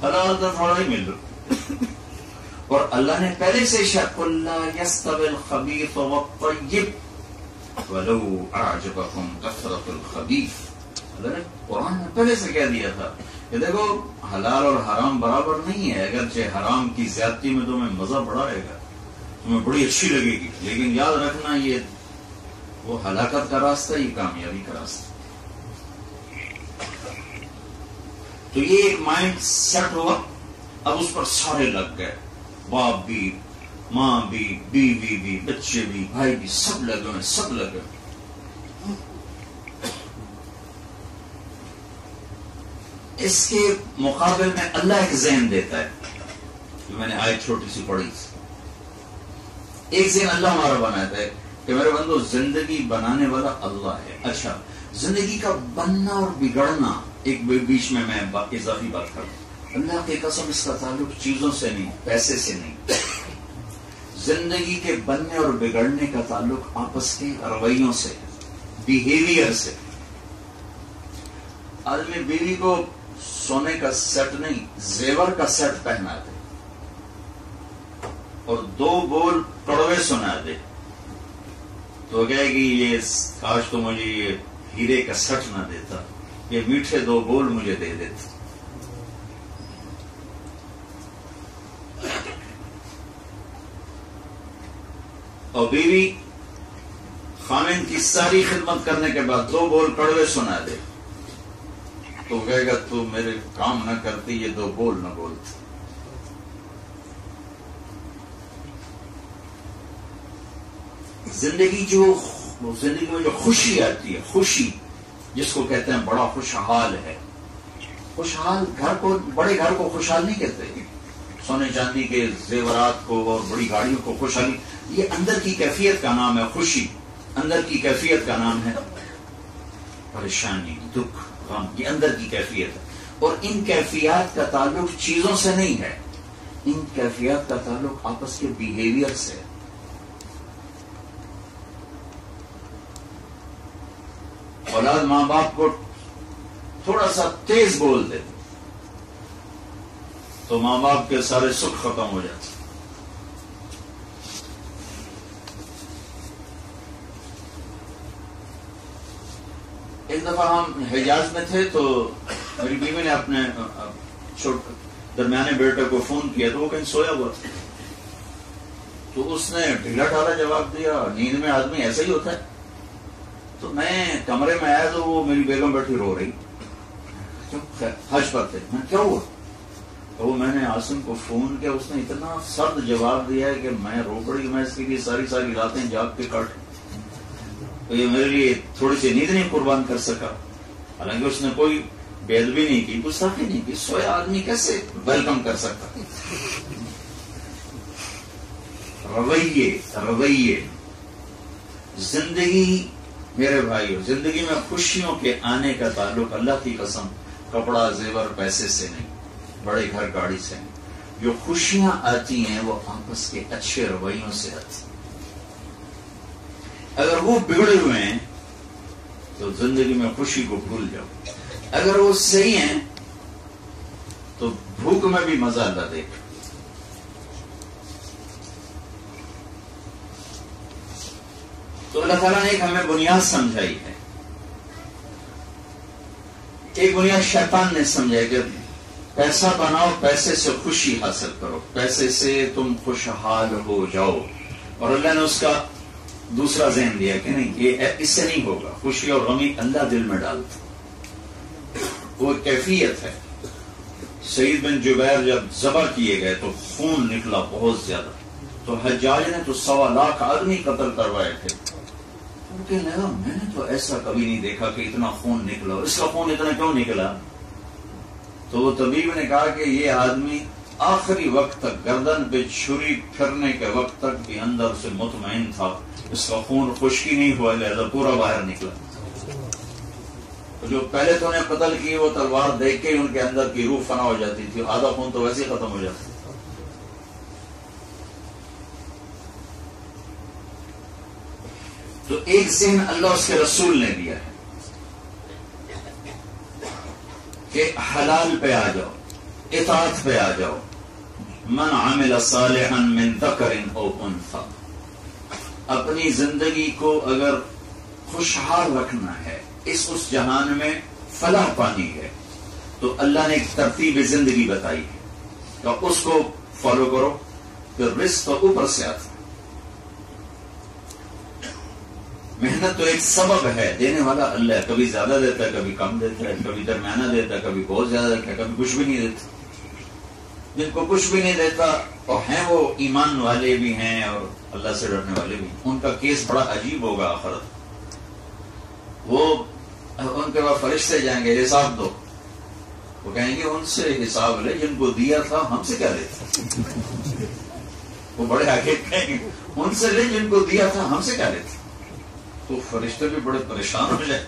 حلال تھا تھوڑا ہی ملو. اور اللہ نے پہلے سے شرط لا يستوي الخبيث والطيب ولو اعجبكم كثرة الخبيث. اللہ نے قرآن میں پہلے سے کہہ دیا تھا کہ دیکھو حلال اور حرام برابر نہیں ہے، اگرچہ حرام کی زیادتی میں تمہیں مزہ بڑا آئے گا، تمہیں بڑی اچھی لگے گی، لیکن یاد رکھنا یہ وہ ہلاکت کا راستہ، یہ کامیابی کا راستہ. تو یہ ایک مائنڈ سیٹ ہوا. اب اس پر سارے لگ گئے، باپ بھی، ماں بھی، بیوی بھی، بچے بھی، بھائی بھی، سب لگے ہوئے، سب لگے. اس کے مقابل میں اللہ ایک ذہن دیتا ہے، جو میں نے آیت چھوٹی سی پڑھی تھی. ایک ذہن اللہ ہمارا بناتا ہے کہ میرے بندو زندگی بنانے والا اللہ ہے. اچھا، زندگی کا بننا اور بگڑنا ایک بیچ میں اضافی بات کروں. اللہ کی قسم اس کا تعلق چیزوں سے نہیں، پیسے سے نہیں. زندگی کے بننے اور بگڑنے کا تعلق آپس کے رویوں سے، بیہیویئر سے. آدمی بیوی کو سونے کا سیٹ نہیں، زیور کا سیٹ پہنا دے اور 2 بول کڑوے سنا دے تو کہے گی یہ کاش تو مجھے یہ ہیرے کا سیٹ نہ دیتا، یہ میٹھے 2 بول مجھے دے دیتا. اور بیوی خامن کی ساری خدمت کرنے کے بعد 2 بول کڑوے سنا دے تو کہے گا تو میرے کام نہ کرتی، یہ 2 بول نہ بولتی. زندگی میں جو خوشی آتی ہے، خوشی جس کو کہتے ہیں بڑا خوشحال ہے. خوشحال گھر کو، بڑے گھر کو خوشحال نہیں کہتے، سونے چاندی کے زیورات کو اور بڑی گاڑیوں کو خوشحالی. یہ اندر کی کیفیت کا نام ہے خوشی، اندر کی کیفیت کا نام ہے پریشانی، دکھ، غم. یہ اندر کی کیفیت ہے. اور ان کیفیات کا تعلق چیزوں سے نہیں ہے، ان کیفیات کا تعلق آپس کے بیہیویئر سے ہے. اولاد ماں باپ کو تھوڑا سا تیز بول دے تو ماں باپ کے سارے سکھ ختم ہو جاتے. ایک دفعہ ہم حجاز میں تھے تو میری بیوی نے اپنے درمیانے بیٹے کو فون کیا تو وہ کہیں سویا ہوا تھا. تو اس نے ڈھیلا ڈھالا جواب دیا. نیند میں آدمی ایسا ہی ہوتا ہے. تو میں کمرے میں آیا تو وہ میری بیگم بیٹھی رو رہی. حج پر تھے. میں کیا ہوا؟ تو وہ میں نے آسم کو فون کیا. اس نے اتنا سرد جواب دیا ہے کہ میں رو پڑی. میں اس کے لیے ساری ساری راتیں جاگ کے کاٹ. تو یہ میرے لیے تھوڑی سی نیند نہیں قربان کر سکا. حالانکہ اس نے کوئی بے ادبی نہیں کی, گستاخی نہیں کی. سویا آدمی کیسے ویلکم کر سکتا؟ رویے زندگی میرے بھائیو, زندگی میں خوشیوں کے آنے کا تعلق اللہ کی قسم کپڑا زیور پیسے سے نہیں, بڑے گھر گاڑی سے نہیں. جو خوشیاں آتی ہیں وہ آپس کے اچھے رویوں سے آتی. اگر وہ بگڑے ہوئے ہیں تو زندگی میں خوشی کو بھول جاؤ. اگر وہ صحیح ہیں تو بھوک میں بھی مزہ اللہ دے گا. تو اللہ تعالیٰ نے ایک ہمیں بنیاد سمجھائی ہے. ایک بنیاد شیطان نے سمجھائی کہ پیسہ بناؤ, پیسے سے خوشی حاصل کرو, پیسے سے تم خوشحال ہو جاؤ. اور اللہ نے اس کا دوسرا ذہن دیا کہ نہیں, یہ اس سے نہیں ہوگا. خوشی اور غمی اللہ دل میں ڈالتا, وہ کیفیت ہے. سعید بن جبیر جب ذبح کیے گئے تو خون نکلا بہت زیادہ. تو حجاج نے تو 1.25 لاکھ آدمی قتل کروائے تھے. کہنے لگا میں نے تو ایسا کبھی نہیں دیکھا کہ اتنا خون نکلا. اس کا خون اتنا کیوں نکلا؟ تو وہ طبیب نے کہا کہ یہ آدمی آخری وقت تک, گردن پہ چھری پھرنے کے وقت تک بھی اندر سے مطمئن تھا. اس کا خون خشکی نہیں ہوا, لہذا پورا باہر نکلا. جو پہلے تو انہیں قتل کی وہ تلوار دیکھ کے ان کے اندر کی روح فنا ہو جاتی تھی. آدھا خون تو ویسے ہی ختم ہو جاتا. تو ایک ذہن اللہ اس کے رسول نے دیا ہے کہ حلال پہ آ جاؤ, اطاعت پہ آ جاؤ. من عمل صالحا من ذکر او انثی. اپنی زندگی کو اگر خوشحال رکھنا ہے, اس جہان میں فلاح پانی ہے, تو اللہ نے ایک ترتیب زندگی بتائی ہے کہ اس کو فالو کرو. پھر رزق تو اوپر سے آتا. محنت تو ایک سبب ہے, دینے والا اللہ ہے. کبھی زیادہ دیتا ہے, کبھی کم دیتا ہے, کبھی درمیانہ دیتا ہے, کبھی بہت زیادہ دیتا ہے, کبھی کچھ بھی نہیں دیتا. جن کو کچھ بھی نہیں دیتا اور ہیں وہ ایمان والے بھی ہیں اور اللہ سے ڈرنے والے بھی ہیں, ان کا کیس بڑا عجیب ہوگا آخرت. وہ ان کے بعد فرشتے جائیں گے, حساب دو. وہ کہیں گے ان سے حساب لے جن کو دیا تھا, ہم سے کیا لیتا. وہ بڑے آگے کہیں گے ان سے لے جن کو دیا تھا, ہم سے کیا لیتا. تو فرشتے بھی بڑے پریشان ہو جائیں,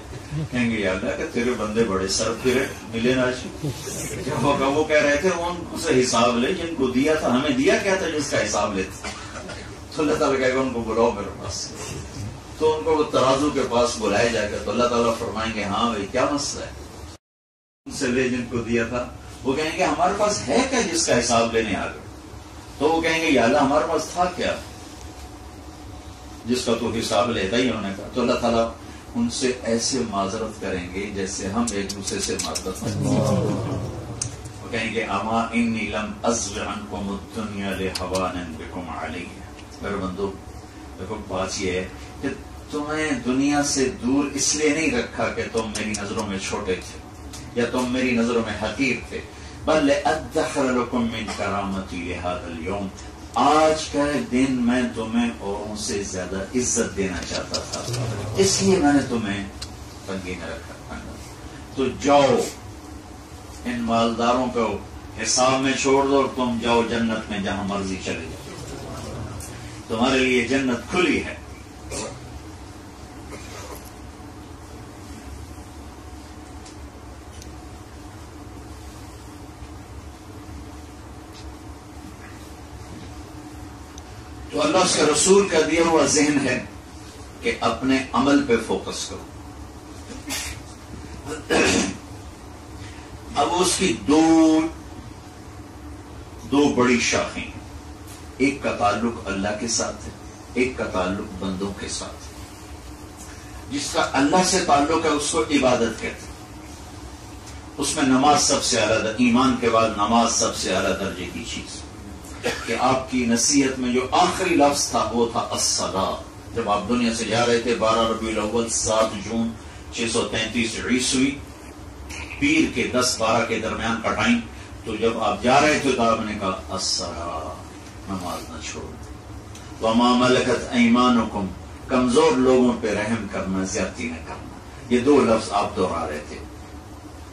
کہیں گے یا اللہ کہ تیرے بندے بڑے سر پھرے ملے نا. وہ کہہ رہے تھے ان سے حساب لے جن کو دیا تھا, ہمیں دیا کیا تھا جس کا حساب لیتے. تو اللہ تعالیٰ کہے گا ان کو بلاؤ میرے پاس. تو ان کو وہ ترازو کے پاس بلائے جائے گا. تو اللہ تعالیٰ فرمائیں گے ہاں بھائی کیا مسئلہ ہے, ان سے لے جن کو دیا تھا. وہ کہیں گے ہمارے پاس ہے کیا جس کا حساب لینے آ گئے. تو وہ کہیں گے یا اللہ ہمارے پاس تھا کیا جس کا تو حساب لیتا ہی. انہوں نے کہا تو اللہ تعالیٰ ان سے ایسے معذرت کریں گے جیسے ہم ایک دوسرے سے معذرت کریں گے. وہ کہیں گے اما انی لم ازو عنکم الدنیا لہوانا بکم علیہ. میرے بندو دیکھو بات یہ ہے کہ تمہیں دنیا سے دور اس لیے نہیں رکھا کہ تم میری نظروں میں چھوٹے تھے یا تم میری نظروں میں حقیر تھے, بل ادخر لکم من کرامتی لہذا اليوم. آج کا دن میں تمہیں اوروں سے زیادہ عزت دینا چاہتا تھا, اس لیے میں نے تمہیں تنگی میں رکھا. تو جاؤ ان مالداروں کو حساب میں چھوڑ دو اور تم جاؤ جنت میں جہاں مرضی چلے جاؤ. تمہارے لیے جنت کھلی ہے. تو اللہ اس کے رسول کا دیا ہوا ذہن ہے کہ اپنے عمل پہ فوکس کرو. اب اس کی دو بڑی شاخیں، ایک کا تعلق اللہ کے ساتھ ہے، ایک کا تعلق بندوں کے ساتھ ہے۔ جس کا اللہ سے تعلق ہے اس کو عبادت کہتے ہیں، اس میں نماز سب سے اعلیٰ، ایمان کے بعد نماز سب سے اعلیٰ درجے کی چیز، کہ آپ کی نصیحت میں جو آخری لفظ تھا وہ تھا الصلاۃ۔ جب آپ دنیا سے جا رہے تھے 12 ربیع الاول 7 جون 633 عیسوی پیر کے 10-12 کے درمیان کا ٹائم، تو جب آپ جا رہے تھے تو آپ نے کہا الصلاۃ، نماز نہ چھوڑو، وما ملکت ایمانکم، کمزور لوگوں پہ رحم کرنا، زیادتی نہ کرنا۔ یہ دو لفظ آپ دہرا رہے تھے،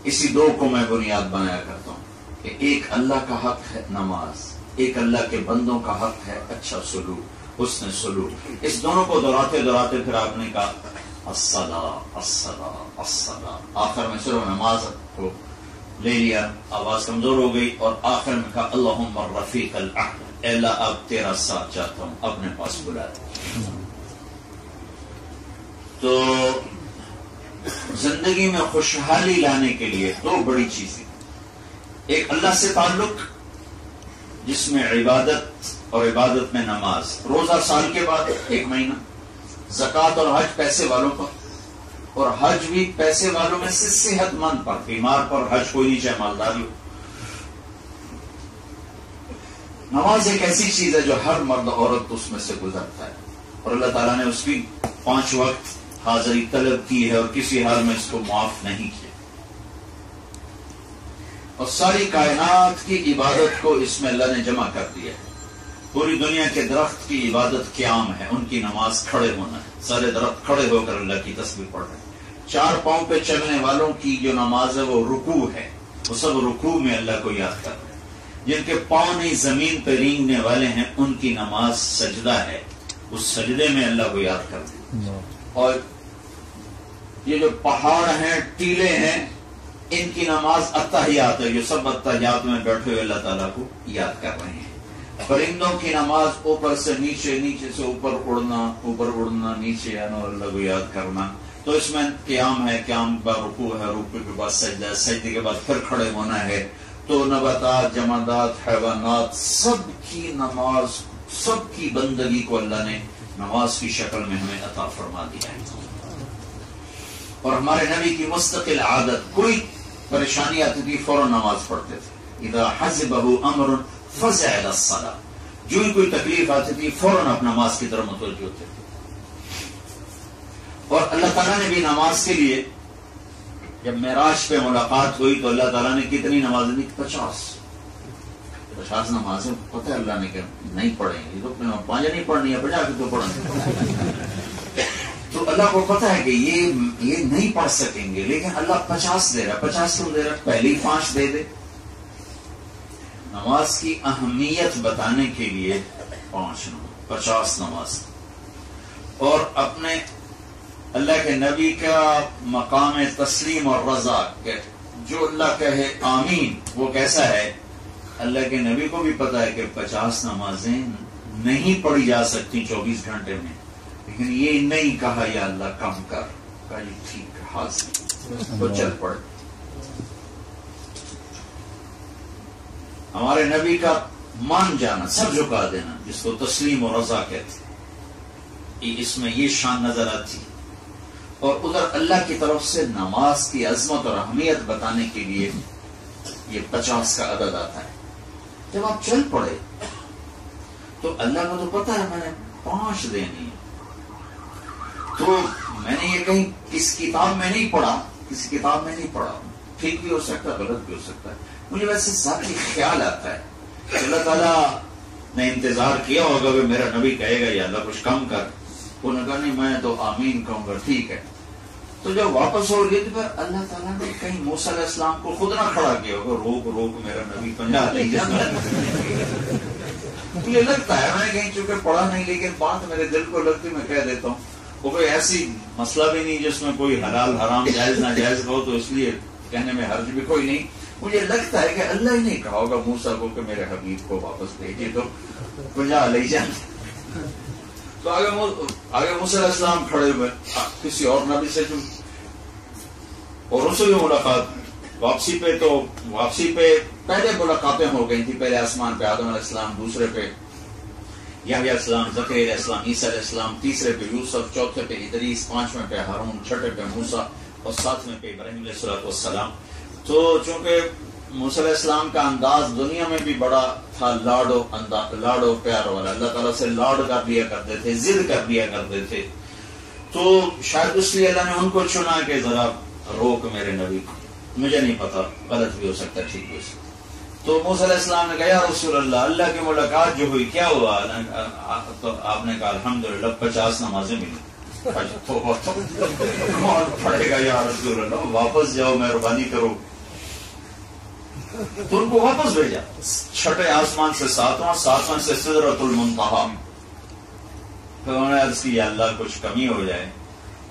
اسی دو کو میں بنیاد بنایا کرتا ہوں کہ ایک اللہ کا حق ہے نماز، ایک اللہ کے بندوں کا حق ہے اچھا سلوک، حسن سلوک۔ اس دونوں کو دہراتے دہراتے پھر آپ نے کہا الصلاۃ الصلاۃ الصلاۃ، آخر میں صرف نماز کو لے لیا، آواز کمزور ہو گئی، اور آخر میں کہا اللہم الرفیق الاعلی، اے اللہ اب تیرا ساتھ چاہتا ہوں، اپنے پاس بلا دے۔ تو زندگی میں خوشحالی لانے کے لیے دو بڑی چیزیں، ایک اللہ سے تعلق جس میں عبادت اور عبادت میں نماز، روزہ سال کے بعد 1 مہینہ، زکوٰۃ اور حج پیسے والوں پر، اور حج بھی پیسے والوں میں سے صحت مند پر، بیمار پر حج کوئی نہیں چاہے مالداری ہو۔ نماز ایک ایسی چیز ہے جو ہر مرد عورت اس میں سے گزرتا ہے، اور اللہ تعالیٰ نے اس کی 5 وقت حاضری طلب کی ہے اور کسی حال میں اس کو معاف نہیں کیا، اور ساری کائنات کی عبادت کو اس میں اللہ نے جمع کر دیا ہے۔ پوری دنیا کے درخت کی عبادت قیام ہے، ان کی نماز کھڑے ہونا ہے، سارے درخت کھڑے ہو کر اللہ کی تسبیح پڑھ رہے ہیں۔ 4 پاؤں پہ چلنے والوں کی جو نماز ہے وہ رکوع ہے، وہ سب رکوع میں اللہ کو یاد کر رہے ہیں۔ جن کے پاؤں نہیں زمین پہ رینگنے والے ہیں ان کی نماز سجدہ ہے، اس سجدے میں اللہ کو یاد کر رہے ہیں۔ اور یہ جو پہاڑ ہیں، ٹیلے ہیں، ان کی نماز اتحیات ہے، جو سب اتحیات میں بیٹھے ہوئے اللہ تعالیٰ کو یاد کر رہے ہیں۔ پرندوں کی نماز اوپر سے نیچے، نیچے سے اوپر اڑنا، نیچے آنا اور اللہ کو یاد کرنا۔ تو اس میں قیام ہے، قیام کے بعد رکوع ہے، رکوع کے بعد سجدہ ہے، سجدے کے بعد پھر کھڑے ہونا ہے۔ تو نباتات، جمادات، حیوانات، سب کی نماز، سب کی بندگی کو اللہ نے نماز کی شکل میں ہمیں عطا فرما دیا ہے۔ اور ہمارے نبی کی مستقل عادت، کوئی پریشانی آتی تھی فوراً نماز پڑھتے تھے، اذا حزبہ امر فزع الی الصلاۃ، جو ہی کوئی تکلیف آتی تھی فوراً اپنا نماز کی طرف متوجہ ہوتے تھے۔ اور اللہ تعالیٰ نے بھی نماز کے لیے جب معراج پہ ملاقات ہوئی تو اللہ تعالیٰ نے کتنی نمازیں دی؟ 50 نمازیں، پتہ ہے اللہ نے کہ نہیں پڑھیں گے، تو 5 نہیں پڑھنی ہے، 50 کی تو پڑھیں۔ تو اللہ کو پتا ہے کہ یہ نہیں پڑھ سکیں گے، لیکن اللہ 50 دے رہا ہے، 50 کیوں دے رہا ہے؟ پہلے ہی 5 دے دے۔ نماز کی اہمیت بتانے کے لیے 50 نماز، اور اپنے اللہ کے نبی کا مقام تسلیم اور رضا، کہ جو اللہ کہے آمین وہ کیسا ہے؟ اللہ کے نبی کو بھی پتا ہے کہ 50 نمازیں نہیں پڑھی جا سکتی 24 گھنٹے میں، لیکن یہ نہیں کہا یا اللہ کم کر، کہا یہ ٹھیک ہے، حاضر تو چل پڑ۔ ہمارے نبی کا مان جانا، سر جھکا دینا، جس کو تسلیم و رضا کہتے ہیں، اس میں یہ شان نظر آتی، اور ادھر اللہ کی طرف سے نماز کی عظمت اور اہمیت بتانے کے لیے یہ 50 کا عدد آتا ہے۔ جب آپ چل پڑے تو اللہ کو تو پتا ہے میں نے 5 دینی ہے، تو میں نے یہ کہیں کس کتاب میں نہیں پڑھا، کسی کتاب میں نہیں پڑھا، ٹھیک بھی ہو سکتا ہے، غلط بھی ہو سکتا ہے، مجھے ویسے ذاتی خیال آتا ہے کہ اللہ تعالیٰ نے انتظار کیا ہوگا کہ میرا نبی کہے گا یا اللہ کچھ کم کر، انہوں نے کہا نہیں میں تو آمین کہوں گا، ٹھیک ہے۔ تو جب واپس ہو گئی تو پھر اللہ تعالیٰ نے کہیں موسیٰ علیہ السلام کو خود نہ کھڑا کیا ہوگا، روک روک میرا نبی 50 نہیں جانا۔ مجھے لگتا ہے میں کہیں چونکہ پڑھا نہیں، لیکن بات میرے دل کو لگتی میں کہہ دیتا ہوں، وہ کوئی ایسی مسئلہ بھی نہیں جس میں کوئی حلال حرام جائز ناجائز ہو، تو اس لیے کہنے میں حرج بھی کوئی نہیں۔ مجھے لگتا ہے کہ اللہ ہی نہیں کہا ہوگا موسیٰ کو کہ میرے حبیب کو واپس بھیجیے تو 50 لے جانا۔ تو آگے موسیٰ علیہ السلام کھڑے ہوئے کسی اور نبی سے جو اور رسول کی ملاقات واپسی پہ پہلے ملاقاتیں ہو گئی تھی. پہلے آسمان پہ آدم علیہ السلام، دوسرے پہ یحییٰ علیہ السلام، زکریا علیہ السلام، عیسیٰ علیہ السلام، تیسرے پہ یوسف، چوتھے پہ ادریس، پانچویں پہ ہارون، چھٹے پہ موسیٰ اور ساتویں پہ ابراہیم علیہ السلام. تو چونکہ موسیٰ علیہ السلام کا انداز دنیا میں بھی بڑا تھا، لاڈو پیار والا، اللہ تعالیٰ سے لاڈ کر لیا کرتے تھے، ضد کر لیا کرتے تھے. تو شاید اس لیے اللہ نے ان کو چنا کہ ذرا روک میرے نبی کو. مجھے نہیں پتا، غلط بھی ہو سکتا ہے، ٹھیک بھی ہو سکتا. تو موسیٰ علیہ السلام نے کہا یا رسول اللہ کی ملاقات جو ہوئی کیا ہوا؟ تو آپ نے کہا الحمدللہ 50 نمازیں ملی. کون پڑھے گا یا رسول اللہ؟ واپس جاؤ، مہربانی کرو. تو ان کو واپس بھیجا، چھٹے آسمان سے ساتواں سے سدرۃ المنتہا. پھر انہوں نے عرض کی یا اللہ کچھ کمی ہو جائے.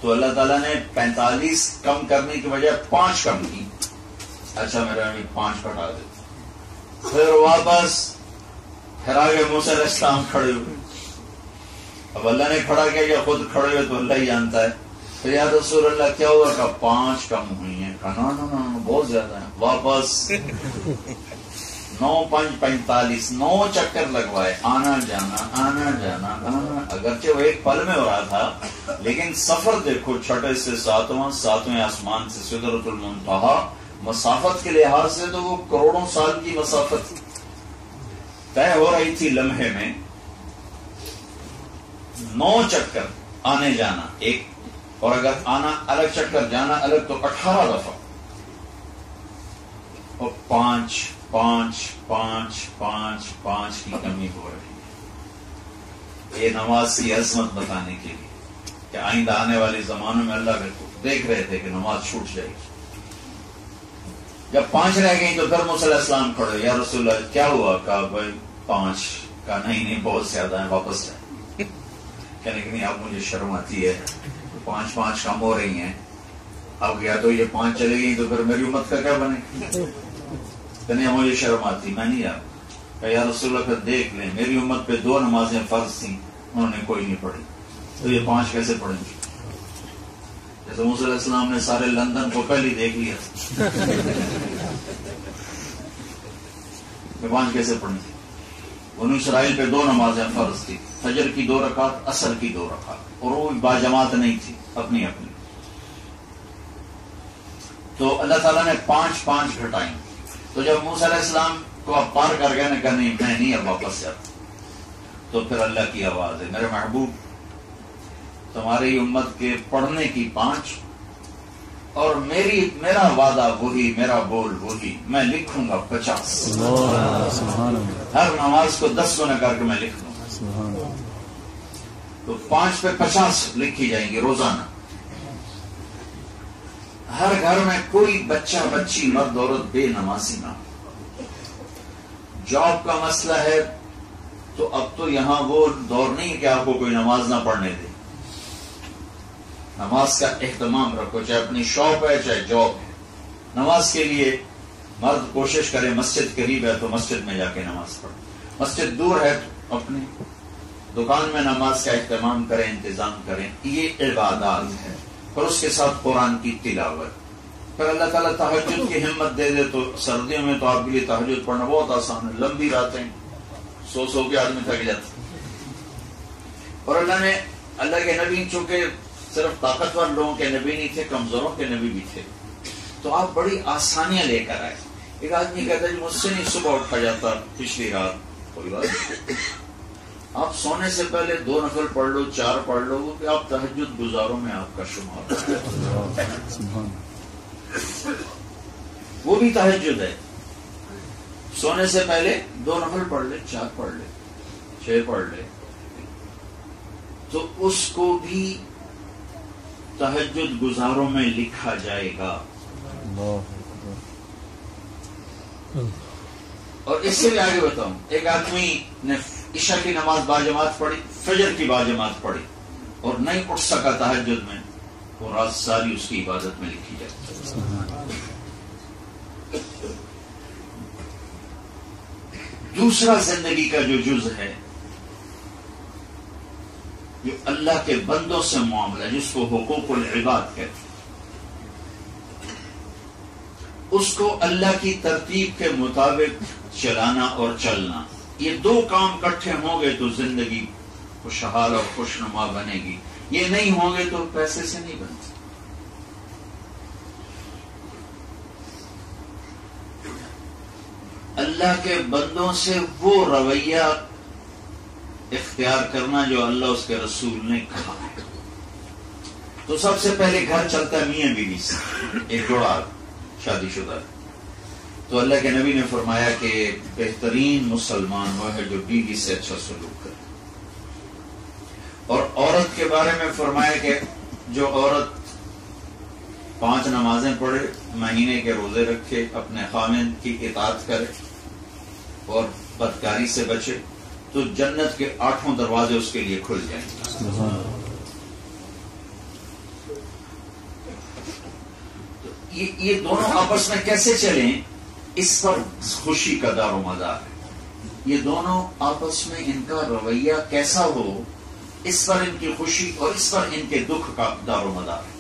تو اللہ تعالیٰ نے 45 کم کرنے کی بجائے 5 کم کی. اچھا میرے 5 کٹا دیتے. پھر واپس پھر آگے موسیٰ علیہ السلام کھڑے ہوئے. اب اللہ نے کھڑا کیا یا خود کھڑے ہوئے تو اللہ ہی جانتا ہے. پھر یا رسول اللہ کیا ہوا؟ کہ 5 کم ہوئی ہیں. کہا نا بہت زیادہ ہیں. واپس 9 5 45 9 چکر لگوائے، آنا جانا. اگرچہ وہ ایک پل میں ہو رہا تھا لیکن سفر دیکھو، چھٹے سے ساتویں آسمان سے سدرۃ المنتہا. مسافت کے لحاظ سے تو وہ کروڑوں سال کی مسافت طے ہو رہی تھی لمحے میں. 9 چکر آنے جانا ایک، اور اگر آنا الگ چکر جانا الگ تو 18 دفعہ. اور 5 کی کمی ہو رہی ہے. یہ نماز کی عظمت بتانے کے لیے کہ آئندہ آنے والے زمانوں میں اللہ دیکھ رہے تھے کہ نماز چھوٹ جائے گی. جب 5 رہ گئی تو پھر موسیٰ علیہ السلام کھڑے، یا رسول اللہ کیا ہوا؟ کہا بھائی 5. کہا نہیں بہت زیادہ ہیں، واپس جائیں. کہنے کہ نہیں اب مجھے شرم آتی ہے، 5 کم ہو رہی ہیں. اب یا تو یہ 5 چلے گئی تو پھر میری امت کا کیا بنے؟ کہنے مجھے شرم آتی، میں نہیں. کہا یا رسول اللہ پھر دیکھ لیں، میری امت پہ 2 نمازیں فرض تھیں، انہوں نے کوئی نہیں پڑھی، تو یہ 5 کیسے پڑھیں گے؟ جیسے موسیٰ علیہ السلام نے سارے لندن کو پہلے دیکھ لیا، 5 کیسے پڑھیں گے؟ بنو اسرائیل پہ 2 نمازیں فرض تھی، فجر کی 2 رکعت، عصر کی 2 رکعت، اور وہ باجماعت نہیں تھی، اپنی. تو اللہ تعالیٰ نے 5 گھٹائیں. تو جب موسیٰ علیہ السلام کو اب پار کر گئے نے کہا نہیں میں نہیں اب واپس جاتا. تو پھر اللہ کی آواز ہے میرے محبوب تمہاری امت کے پڑھنے کی 5 اور میرا وعدہ وہی، میرا بول وہی، میں لکھوں گا 50. ہر نماز کو 10 گنا کر کے میں لکھ دوں گا. تو 5 پہ 50 لکھی جائیں گی روزانہ. ہر گھر میں کوئی بچہ بچی مرد عورت بے نمازی نہ ہو. جاب کا مسئلہ ہے تو اب تو یہاں وہ دور نہیں کہ آپ کو کوئی نماز نہ پڑھنے دے. نماز کا اہتمام رکھو، چاہے اپنی شاپ ہے چاہے جاب ہے. نماز کے لیے مرد کوشش کرے، مسجد قریب ہے تو مسجد میں جا کے نماز پڑھے، مسجد دور ہے تو اپنی دکان میں نماز کا اہتمام کریں، انتظام کریں. یہ عبادات ہے. اور اس کے ساتھ قرآن کی تلاوت. پھر اللہ تعالیٰ تہجد کی ہمت دے دے تو سردیوں میں تو آپ کے لیے تہجد پڑھنا بہت آسان ہے. لمبی راتیں سو کے آدمی تھک جاتا. اور اللہ کے نبی چونکہ صرف طاقتور لوگوں کے نبی نہیں تھے، کمزوروں کے نبی بھی تھے، تو آپ بڑی آسانیاں لے کر آئے. ایک آدمی کہتا ہے مجھ سے نہیں صبح اٹھا جاتا پچھلی رات، کوئی بات نہیں، آپ سونے سے پہلے 2 نفل پڑھ لو، 4 پڑھ لو، کہ آپ تہجد گزاروں میں آپ کا شمار وہ بھی تہجد ہے. سونے سے پہلے 2 نفل پڑھ لے، 4 پڑھ لے، 6 پڑھ لے، تو اس کو بھی تہجد گزاروں میں لکھا جائے گا. اور اس سے بھی آگے بتاؤں، ایک آدمی نے عشاء کی نماز باجماعت پڑھی، فجر کی باجماعت پڑھی، اور نہیں اٹھ سکا تہجد میں، وہ رات ساری اس کی عبادت میں لکھی جائے. دوسرا زندگی کا جو جز ہے، جو اللہ کے بندوں سے معاملہ، جس کو حقوق العباد کہتے ہیں، اس کو اللہ کی ترتیب کے مطابق چلانا اور چلنا، یہ دو کام اکٹھے ہوں گے تو زندگی خوشحال اور خوشنما بنے گی، یہ نہیں ہوں گے تو پیسے سے نہیں بنتی۔ اللہ کے بندوں سے وہ رویہ اختیار کرنا جو اللہ اس کے رسول نے کہا ہے۔ تو سب سے پہلے گھر چلتا ہے میاں بیوی سے، ایک جوڑا شادی شدہ، تو اللہ کے نبی نے فرمایا کہ بہترین مسلمان وہ ہے جو بیوی سے اچھا سلوک کرے، اور عورت کے بارے میں فرمایا کہ جو عورت 5 نمازیں پڑھے، مہینے کے روزے رکھے، اپنے خاوند کی اطاعت کرے اور بدکاری سے بچے تو جنت کے 8 دروازے اس کے لیے کھل جائیں گے۔ یہ دونوں آپس میں کیسے چلیں، اس پر خوشی کا دار و مدار ہے۔ یہ دونوں آپس میں ان کا رویہ کیسا ہو، اس پر ان کی خوشی اور اس پر ان کے دکھ کا دار و مدار ہے۔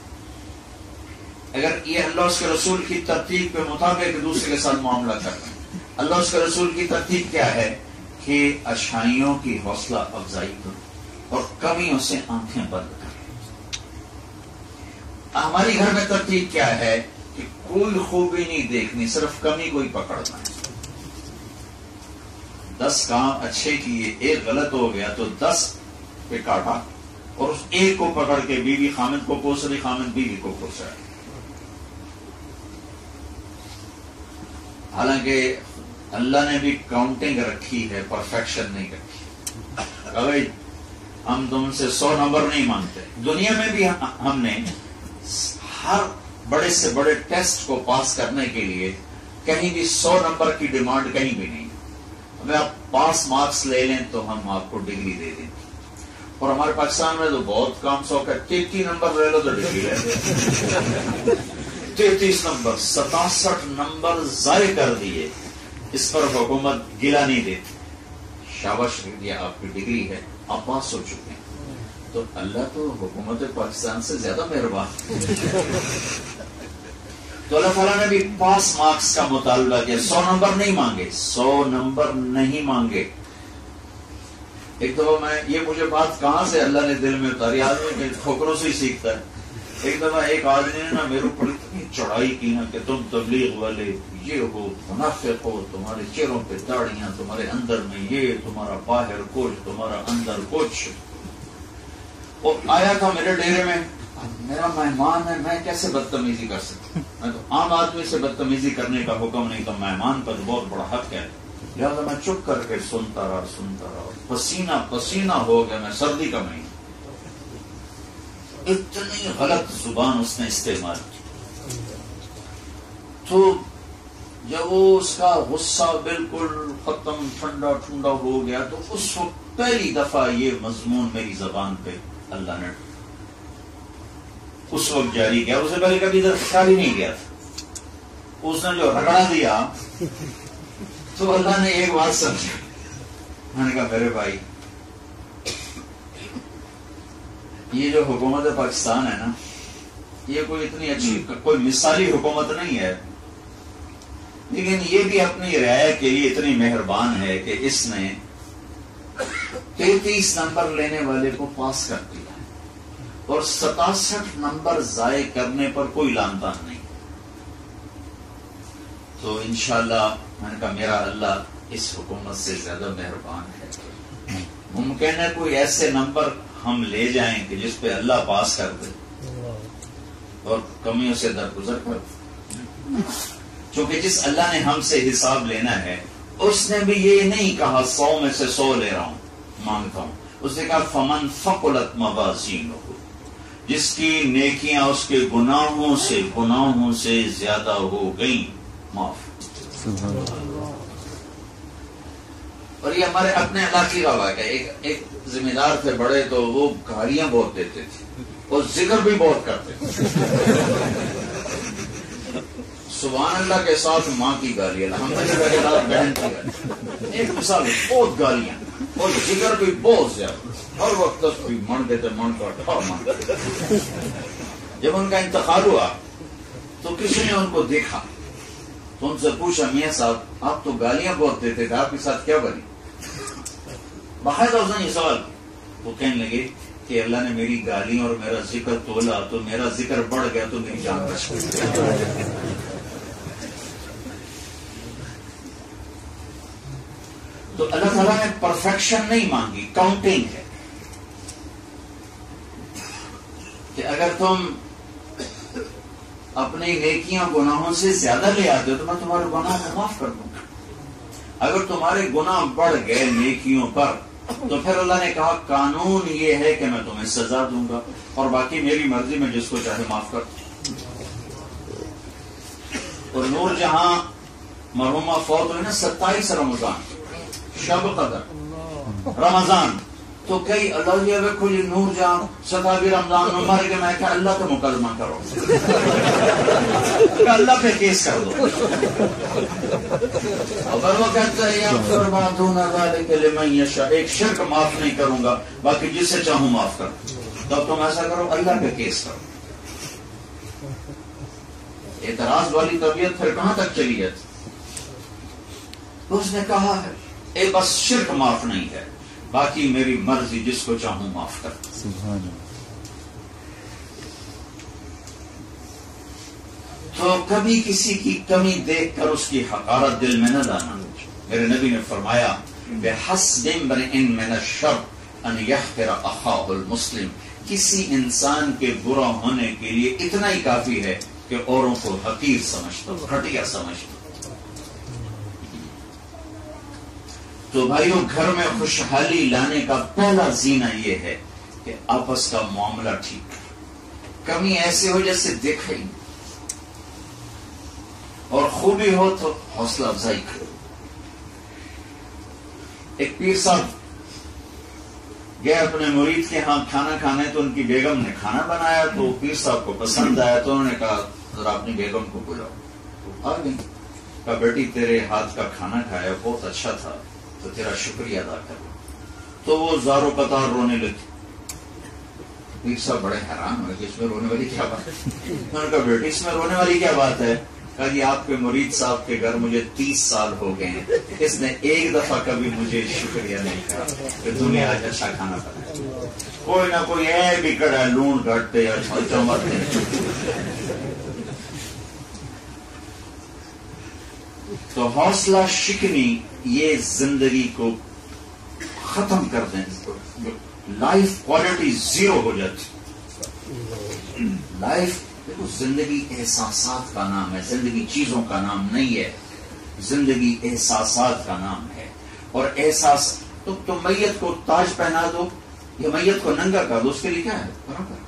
اگر یہ اللہ اس کے رسول کی ترتیب کے مطابق ایک دوسرے کے ساتھ معاملہ کرتے ہیں، اللہ اس کے رسول کی ترتیب کیا ہے کہ اچھائیوں کی حوصلہ افزائی کرو اور کمیوں سے آنکھیں بند کرو۔ ہماری گھر میں ترتیب کیا ہے کہ کوئی خوبی نہیں دیکھنی، صرف کمی کو ہی پکڑنا ہے۔ 10 کام اچھے کیے، ایک غلط ہو گیا تو 10 پہ کاٹا اور اس ایک کو پکڑ کے بیوی خامد کو کوس رہی، خامد بیوی کو کوس رہا۔ حالانکہ اللہ نے بھی کاؤنٹنگ رکھی ہے، پرفیکشن نہیں رکھی۔ بھائی ہم تم سے 100 نمبر نہیں مانگتے۔ دنیا میں بھی ہم نے ہر بڑے سے بڑے ٹیسٹ کو پاس کرنے کے لیے کہیں بھی 100 نمبر کی ڈیمانڈ کہیں بھی نہیں۔ اگر آپ پاس مارکس لے لیں تو ہم آپ کو ڈگری دے دیں گے، اور ہمارے پاکستان میں تو بہت کام شوق ہے، 33 نمبر لے لو تو ڈگری لے لو۔ 33 نمبر 67 نمبر ضائع کر دیے، اس پر حکومت گلا نہیں دیتی، شاباش یہ آپ کی ڈگری ہے، آپ پاس ہو چکے ہیں۔ تو اللہ تو حکومت پاکستان سے زیادہ مہربان۔ تو اللہ تعالیٰ نے بھی پاس مارکس کا مطالبہ کیا، 100 نمبر نہیں مانگے، 100 نمبر نہیں مانگے۔ ایک دفعہ یہ مجھے بات کہاں سے اللہ نے دل میں اتاری، آدمی ٹھوکروں سے ہی سیکھتا ہے۔ ایک دفعہ ایک آدمی نے نا میرے اوپر اتنی چڑھائی کی نا کہ تم تبلیغ والے یہ ہو، منافق ہو، تمہارے چہروں پہ داڑیاں، تمہارے اندر میں یہ، تمہارا باہر کچھ، تمہارا اندر کچھ۔ اور آیا تھا میرے ڈیرے میں، میرا مہمان ہے، میں کیسے بدتمیزی کر سکتا ہوں؟ میں تو عام آدمی سے بدتمیزی کرنے کا حکم نہیں، تو مہمان پر بہت بڑا حق ہے، لہٰذا میں چپ کر کے سنتا رہا، پسینہ پسینہ ہو گیا، میں سردی کا مہینہ، اتنی غلط زبان اس نے استعمال کی۔ تو جب وہ اس کا غصہ بالکل ختم، ٹھنڈا ٹھنڈا ہو گیا، تو اس وقت پہلی دفعہ یہ مضمون میری زبان پہ اللہ نے اس وقت جاری کیا، اسے پہلے کبھی ادھر خیال ہی نہیں کیا تھا۔ اس نے جو رگڑا دیا تو اللہ نے ایک بات سمجھا، میں نے کہا میرے بھائی یہ جو حکومت پاکستان ہے نا، یہ کوئی اتنی اچھی، کوئی مثالی حکومت نہیں ہے، لیکن یہ بھی اپنی رعایا کے لیے اتنی مہربان ہے کہ اس نے 33 نمبر لینے والے کو پاس کر دیا اور 67 نمبر ضائع کرنے پر کوئی لان تان نہیں۔ تو انشاءاللہ میں نے کہا میرا اللہ اس حکومت سے زیادہ مہربان ہے۔ ممکن ہے کوئی ایسے نمبر ہم لے جائیں کہ جس پہ اللہ پاس کر دے اور کمیوں سے درگزر کر دے، چونکہ جس اللہ نے ہم سے حساب لینا ہے اس نے بھی یہ نہیں کہا 100 میں سے 100 لے رہا ہوں، مانگتا ہوں، اس نے کہا فمن ثقلت موازینہ، جس کی نیکیاں اس کے گناہوں سے زیادہ ہو گئیں، معاف۔ اور یہ ہمارے اپنے علاقے کا واقعہ ہے، ایک ذمہ دار تھے بڑے، تو وہ گالیاں بہت دیتے تھے اور ذکر بھی بہت کرتے تھے۔ سبحان اللہ کے ساتھ ماں کی گالی، الحمدللہ کے ساتھ بہن کی گالی، ایک مثال، بہت گالیاں اور ذکر بھی بہت زیادہ، ہر وقت بھی من دیتے، من کا ٹھا من دیتے۔ جب ان کا انتقال ہوا تو کسی نے ان کو دیکھا تو ان سے پوچھا میاں صاحب آپ تو گالیاں بہت دیتے تھے، آپ کے ساتھ کیا بنی؟ باقاعدہ اس نے یہ سوال کیا۔ وہ کہنے لگے کہ اللہ نے میری گالیاں اور میرا ذکر تولا تو میرا ذکر بڑھ گیا تو میری جان بچ گئی۔ تو اللہ تعالیٰ نے پرفیکشن نہیں مانگی، کاؤنٹنگ ہے کہ اگر تم اپنی نیکیاں گناہوں سے زیادہ لے آتے ہو تو میں تمہارے گناہ کو معاف کر دوں گا۔ اگر تمہارے گناہ بڑھ گئے نیکیوں پر تو پھر اللہ نے کہا قانون یہ ہے کہ میں تمہیں سزا دوں گا، اور باقی میری مرضی میں جس کو چاہے معاف کر دوں۔ اور نور جہاں مرحومہ فوت ہوئی نا 27 رمضان شب قدر رمضان، تو کئی اللہ جی دیکھو یہ نور جہاں 27 رمضان میں مر کے، میں کہا اللہ کا مقدمہ کرو، کہ اللہ پہ کیس کر دو۔ اگر وہ کہتا ہے یغفر ما دون ذلک لمن یشاء، ایک شرک معاف نہیں کروں گا باقی جس سے چاہوں معاف کر دوں، تو تم ایسا کرو اللہ پہ کیس کرو۔ اعتراض والی طبیعت پھر کہاں تک چلی جاتی؟ تو اس نے کہا ہے اے بس شرک معاف نہیں ہے، باقی میری مرضی جس کو چاہوں معاف کر دوں۔ سبحان اللہ۔ تو کبھی کسی کی کمی دیکھ کر اس کی حقارت دل میں نہ لانا۔ میرے نبی نے فرمایا بِحَسْبِ امْرِئٍ مِّنَ الشَّرِّ أَن يَحْقِرَ أَخَاهُ الْمُسْلِمَ، کسی انسان کے برا ہونے کے لیے اتنا ہی کافی ہے کہ اوروں کو حقیر سمجھتا، گھٹیا سمجھتا۔ تو بھائیو گھر میں خوشحالی لانے کا پہلا زینہ یہ ہے کہ آپس کا معاملہ ٹھیک ہے، کمی ایسے ہو جیسے دیکھا ہی، اور خوبی ہو تو حوصلہ افزائی کرو۔ ایک پیر صاحب گئے اپنے مرید کے ہاں کھانا کھانے، تو ان کی بیگم نے کھانا بنایا تو پیر صاحب کو پسند آیا، تو انہوں نے کہا ذرا اپنی بیگم کو بلاؤ۔ تو آ گئی، کہا بیٹی تیرے ہاتھ کا کھانا کھایا بہت اچھا تھا، تو تیرا شکریہ ادا کرو۔ تو وہ زارو قطار رونے لگی۔ پیر صاحب بڑے حیران ہوئے کہ اس میں رونے والی کیا بات ہے؟ انہوں نے کہا بیٹی اس میں رونے والی کیا بات ہے؟ کہا جی آپ کے مرید صاحب کے گھر مجھے 30 سال ہو گئے ہیں، اس نے ایک دفعہ کبھی مجھے شکریہ نہیں کہا کہ تم نے آج اچھا کھانا بنایا۔ کوئی نہ کوئی اے بکڑ ہے، لون گھٹتے یا چمرتے۔ تو حوصلہ شکنی یہ زندگی کو ختم کر دیں، لائف کوالٹی زیرو ہو جاتی۔ لائف دیکھو، زندگی احساسات کا نام ہے، زندگی چیزوں کا نام نہیں ہے، زندگی احساسات کا نام ہے۔ اور احساس تو میت کو تاج پہنا دو یا میت کو ننگا کر دو، اس کے لیے کیا ہے؟ برابر۔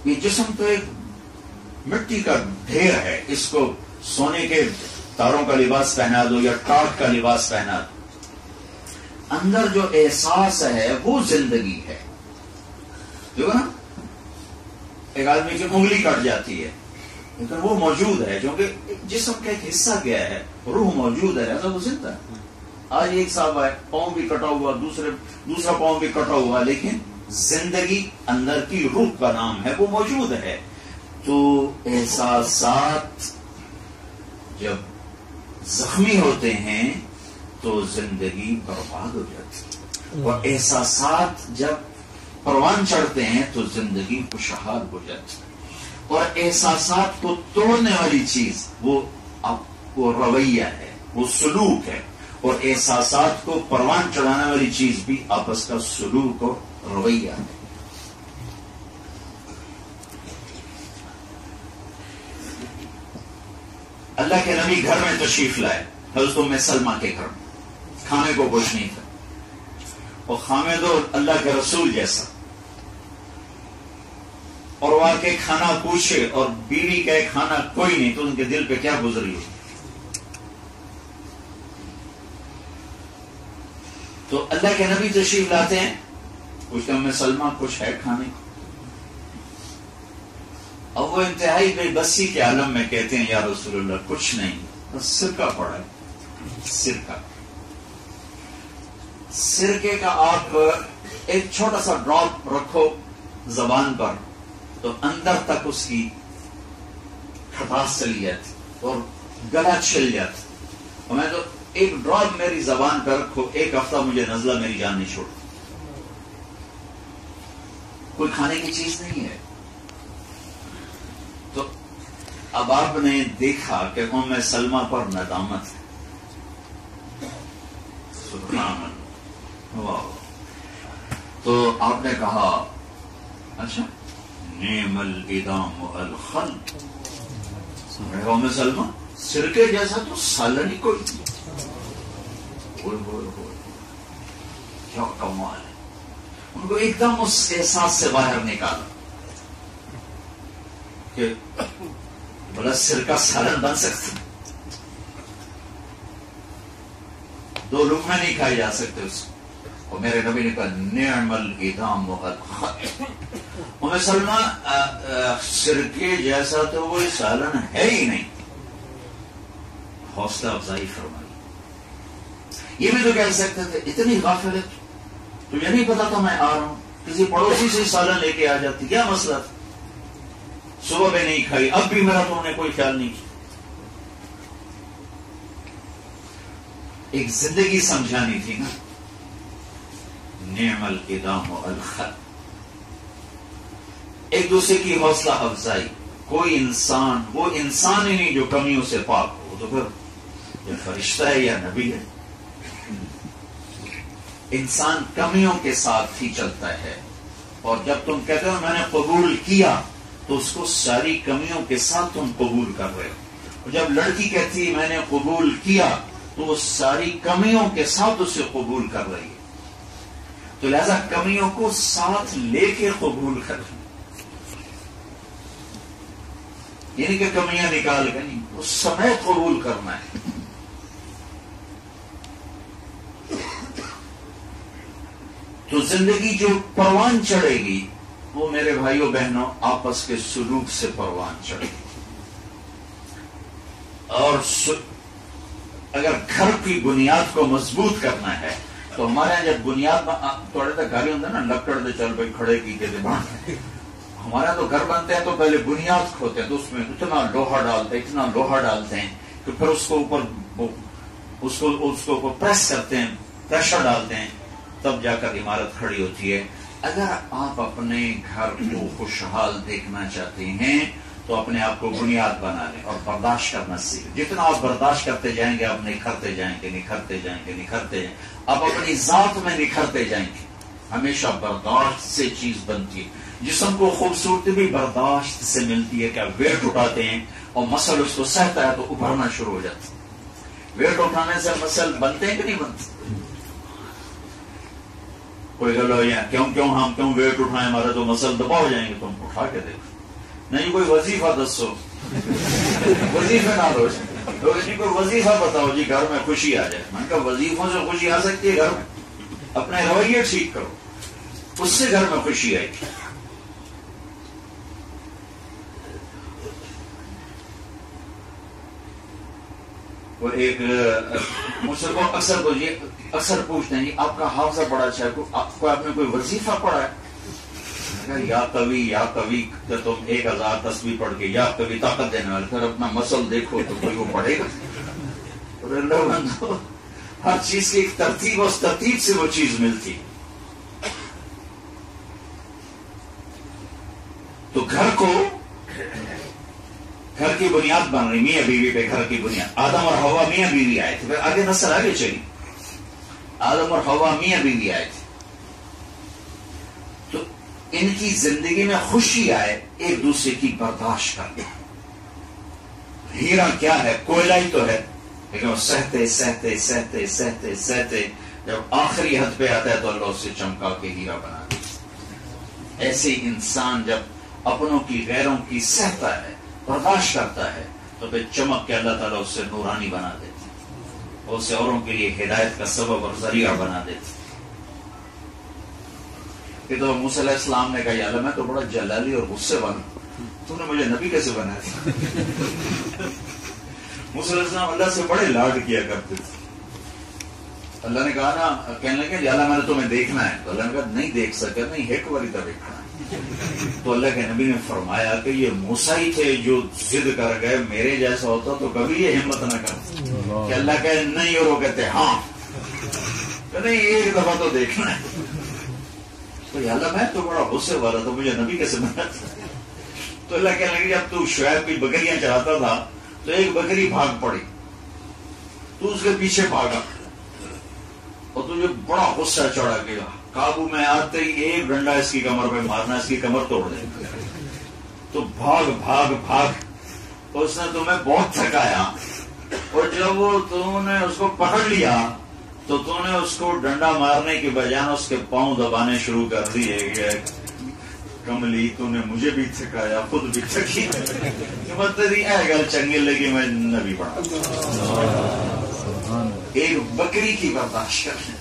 یہ جسم تو ایک مٹی کا ڈھیر ہے، اس کو سونے کے تاروں کا لباس پہنا دو یا ٹاٹ کا لباس پہنا دو، اندر جو احساس ہے وہ زندگی ہے۔ دیکھو نا، ایک آدمی کی انگلی کٹ جاتی ہے لیکن وہ موجود ہے، کیونکہ جسم کا ایک حصہ گیا ہے، روح موجود ہے، لہذا وہ زندہ ہے۔ آج ایک صاحب آئے، پاؤں بھی کٹا ہوا، دوسرا پاؤں بھی کٹا ہوا، لیکن زندگی اندر کی روح کا نام ہے، وہ موجود ہے۔ تو احساسات جب زخمی ہوتے ہیں تو زندگی برباد ہو جاتی ہے، اور احساسات جب پروان چڑھتے ہیں تو زندگی خوشحال ہو جاتی ہے۔ اور احساسات کو توڑنے والی چیز وہ رویہ ہے، وہ سلوک ہے، اور احساسات کو پروان چڑھانے والی چیز بھی آپس کا سلوک اور رویہ ہے۔ اللہ کے نبی گھر میں تشریف لائے، حضرت ام سلمہ کے گھر میں، کھانے کو کچھ نہیں تھا، اور خامد اللہ کے رسول جیسا، اور وہ آ کے کھانا پوچھے اور بیوی کا کھانا کوئی نہیں، تو ان کے دل پہ کیا گزری ہو؟ تو اللہ کے نبی تشریف لاتے ہیں، پوچھتے ام سلمہ کچھ ہے کھانے کو؟ اب وہ انتہائی بے بسی کے عالم میں کہتے ہیں یا رسول اللہ کچھ نہیں، بس سرکہ پڑا ہے، سرکہ۔ سرکے کا آپ ایک چھوٹا سا ڈراپ رکھو زبان پر تو اندر تک اس کی کھٹاس چلی جاتی، اور گلا چھل جاتا. اور میں تو ایک ڈراپ میری زبان پر رکھو، ایک ہفتہ مجھے نزلہ میری جان نہیں چھوڑ. کوئی کھانے کی چیز نہیں ہے. تو اب آپ نے دیکھا کہ ام سلمہ پر ندامت ہے. سبحان اللہ. واہ. تو آپ نے کہا اچھا نعم الادام الخل. ام سلمہ سرکے جیسا تو سالن ہی کوئی نہیں. کیا کمال ہے. ان کو ایک دم اس احساس سے باہر نکالا کہ بلا سرکہ سالن بن سکتا. 2 لقمے نہیں کھائے جا سکتے اس کو. اور میرے نبی نے کہا نعم الادام الخل. ام سلمہ سرکے جیسا تو وہ سالن ہے ہی نہیں. حوصلہ افزائی فرمائی. یہ بھی تو کہہ سکتے تھے اتنی غافل ہے تجھے نہیں پتا تھا میں آ رہا ہوں. کسی پڑوسی سے سالن لے کے آ جاتی. کیا مسئلہ تھا؟ صبح بھی نہیں کھائی، اب بھی میرا تو نے کوئی خیال نہیں کیا. ایک زندگی سمجھانی تھی نا. نعم الادام الخل. ایک دوسرے کی حوصلہ افزائی. کوئی انسان وہ انسان ہی نہیں جو کمیوں سے پاک ہو. تو پھر یہ فرشتہ ہے یا نبی ہے؟ انسان کمیوں کے ساتھ ہی چلتا ہے. اور جب تم کہتے ہو میں نے قبول کیا تو اس کو ساری کمیوں کے ساتھ تم قبول کر رہے ہو. اور جب لڑکی کہتی ہے میں نے قبول کیا تو وہ ساری کمیوں کے ساتھ اسے قبول کر رہی ہے. تو لہذا کمیوں کو ساتھ لے کے قبول کر رہی. یعنی کہ کمیاں نکال کے نہیں، اس سمے قبول کرنا ہے. تو زندگی جو پروان چڑھے گی وہ میرے بھائیوں بہنوں آپس کے سلوک سے پروان چڑھے گی. اور اگر گھر کی بنیاد کو مضبوط کرنا ہے تو ہمارے یہاں جب بنیاد تھوڑے تک گھر ہی ہوتا ہے نا لکڑ دے چل بھائی کھڑے کی کے دماغ. ہمارے یہاں تو گھر بنتے ہیں تو پہلے بنیاد کھوتے ہیں تو اس میں اتنا لوہا ڈالتے ہیں کہ پھر اس کو اوپر پریس کرتے ہیں، پریشر ڈالتے ہیں، تب جا کر عمارت کھڑی ہوتی ہے. اگر آپ اپنے گھر کو خوشحال دیکھنا چاہتے ہیں تو اپنے آپ کو بنیاد بنا لیں اور برداشت کرنا سیکھیں. جتنا آپ برداشت کرتے جائیں گے آپ نکھرتے جائیں گے. آپ اپنی ذات میں نکھرتے جائیں گے. ہمیشہ برداشت سے چیز بنتی ہے. جسم کو خوبصورتی بھی برداشت سے ملتی ہے. کیا ویٹ اٹھاتے ہیں اور مسل اس کو سہتا ہے تو ابھرنا شروع ہو جاتا ہے. ویٹ اٹھانے سے مسل بنتے ہیں کہ نہیں بنتے؟ کوئی گلو یا کیوں ویٹ اٹھائیں ہمارا تو مسل دبا ہو جائیں گے. تم اٹھا کے دیکھو. نہیں کوئی وظیفہ دسو. وظیفے نہ دو. کوئی وظیفہ بتاؤ جی گھر میں خوشی آ جائے. میں نے کہا وظیفوں سے خوشی آ سکتی ہے گھر میں؟ اپنے رویے ٹھیک کرو اس سے گھر میں خوشی آئے گی. وہ ایک مجھ سے اکثر پوچھتے ہیں آپ کا حافظہ بڑا اچھا ہے، آپ نے کوئی وظیفہ پڑھا ہے؟ یا کبھی تم 1000 تسبیح پڑھ کے یا کبھی طاقت دینے والے. پھر اپنا مسل دیکھو تو کوئی وہ پڑھے گا. ہر چیز کی ایک ترتیب، اس ترتیب سے وہ چیز ملتی. تو گھر کی بنیاد بن رہی میاں بیوی پہ. گھر کی بنیاد آدم اور حوا میاں بیوی آئے تھے. پھر آگے نسل آگے چلی. آدم اور حوا میاں بیوی آئے تھے تو ان کی زندگی میں خوشی آئے ایک دوسرے کی برداشت کرنا. ہیرا کیا ہے؟ کوئلہ ہی تو ہے، لیکن وہ سہتے جب آخری حد پہ آتا ہے تو اللہ اسے چمکا کے ہیرا بنا دیتا. ایسے انسان جب اپنوں کی غیروں کی سہتا ہے، برداشت کرتا ہے، تو پھر چمک کے اللہ تعالیٰ اسے نورانی بنا دیتے، اسے اوروں کے لیے ہدایت کا سبب اور ذریعہ بنا دیتے. کہ تو موسیٰ علیہ السلام نے کہا یا اللہ میں تو بڑا جلالی اور غصے والا، تو نے مجھے نبی کیسے بنا دیا؟ موسیٰ علیہ السلام اللہ سے بڑے لاڈ کیا کرتے تھے. اللہ نے کہا نا، کہنے لگے جی اللہ میں نے تمہیں دیکھنا ہے، تو اللہ نے کہا نہیں دیکھ سکے، نہیں ایک باری تو دیکھنا ہے۔ تو اللہ کے نبی نے فرمایا کہ یہ موسیٰ ہی تھے جو ضد کر گئے، میرے جیسا ہوتا تو کبھی یہ ہمت نہ کرتے کہ اللہ کہے نہیں، اور وہ کہتے ہاں کہ نہیں ایک دفعہ تو دیکھنا ہے۔ تو یا اللہ میں تو بڑا غصے والا تھا، مجھے نبی کیسے بنا؟ تو اللہ کہنے لگے جب تو شعیب کی بکریاں چراتا تھا تو ایک بکری بھاگ پڑی، تو اس کے پیچھے بھاگا اور تجھے بڑا غصہ چڑھا گیا، قابو میں آتے ہی ایک ڈنڈا اس کی کمر پہ مارنا، اس کی کمر توڑ دے۔ تو بھاگ بھاگ بھاگ اس نے تمہیں بہت تھکایا، اور جب وہ تم نے اس کو پکڑ لیا تو تم نے اس کو ڈنڈا مارنے کے بجائے اس کے پاؤں دبانے شروع کر دیے کہ کملی تو نے مجھے بھی تھکایا، خود بھی تھکی، گل چنگی لگی میں نبی بنا۔ ایک بکری کی برداشت کریں۔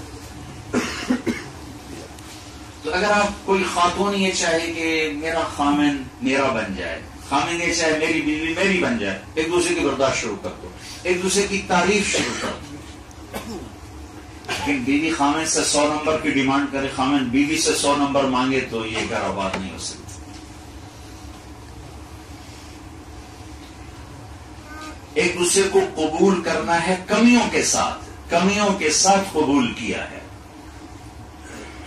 تو اگر آپ کوئی خاتون یہ چاہے کہ میرا خامن میرا بن جائے، خامن یہ چاہے میری بیوی میری بن جائے، ایک دوسرے کی برداشت شروع کر دو، ایک دوسرے کی تعریف شروع کر دو۔ لیکن بیوی خامن سے 100 نمبر کی ڈیمانڈ کرے، خامن بیوی سے 100 نمبر مانگے تو یہ گھر آباد نہیں ہو سکتا۔ ایک دوسرے کو قبول کرنا ہے کمیوں کے ساتھ، کمیوں کے ساتھ قبول کیا ہے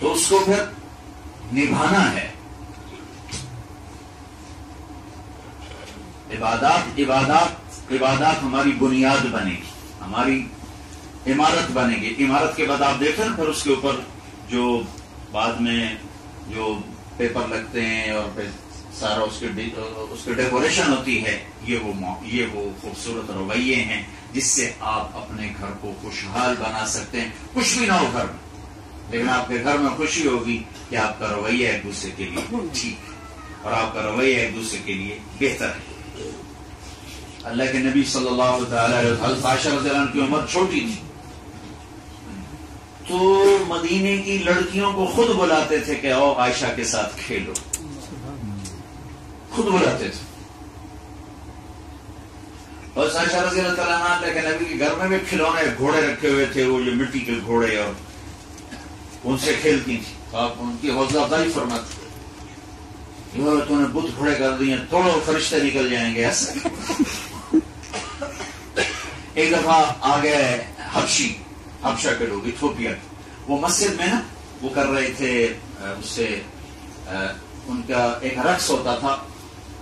تو اس کو پھر نبھانا ہے۔ عبادات ہماری بنیاد بنے گی، ہماری عمارت بنے گی۔ عمارت کے بعد آپ دیکھیں پھر اس کے اوپر جو بعد میں جو پیپر لگتے ہیں اور پھر سارا اس کی ڈیکوریشن ہوتی ہے، یہ وہ خوبصورت رویے ہیں جس سے آپ اپنے گھر کو خوشحال بنا سکتے ہیں۔ کچھ بھی نہ ہو گھر میں، لیکن آپ کے گھر میں خوشی ہوگی کہ آپ کا رویہ ایک دوسرے کے لیے ٹھیک ہے اور آپ کا رویہ ایک دوسرے کے لیے بہتر ہے۔ اللہ کے نبی صلی اللہ تعالی علیہ وسلم، عائشہ رضی اللہ عنہ کی عمر چھوٹی تھی تو مدینے کی لڑکیوں کو خود بلاتے تھے کہ آؤ عائشہ کے ساتھ کھیلو، خود بلاتے تھے۔ اور عائشہ رضی اللہ تعالیٰ عنہ اللہ کے نبی کے گھر میں بھی کھلونے گھوڑے رکھے ہوئے تھے، وہ جو مٹی کے گھوڑے، اور ان سے کھیلتی تھی۔ آپ ان کی حوصلہ افزائی فرماتے، تو نے بت کھڑے کر دیے، توڑو فرشتے نکل جائیں گے ایسا۔ ایک دفعہ آ گئے حبشہ کے لوگ، ایتھوپیا کے، وہ مسجد میں نا وہ کر رہے تھے، اس سے ان کا ایک رقص ہوتا تھا،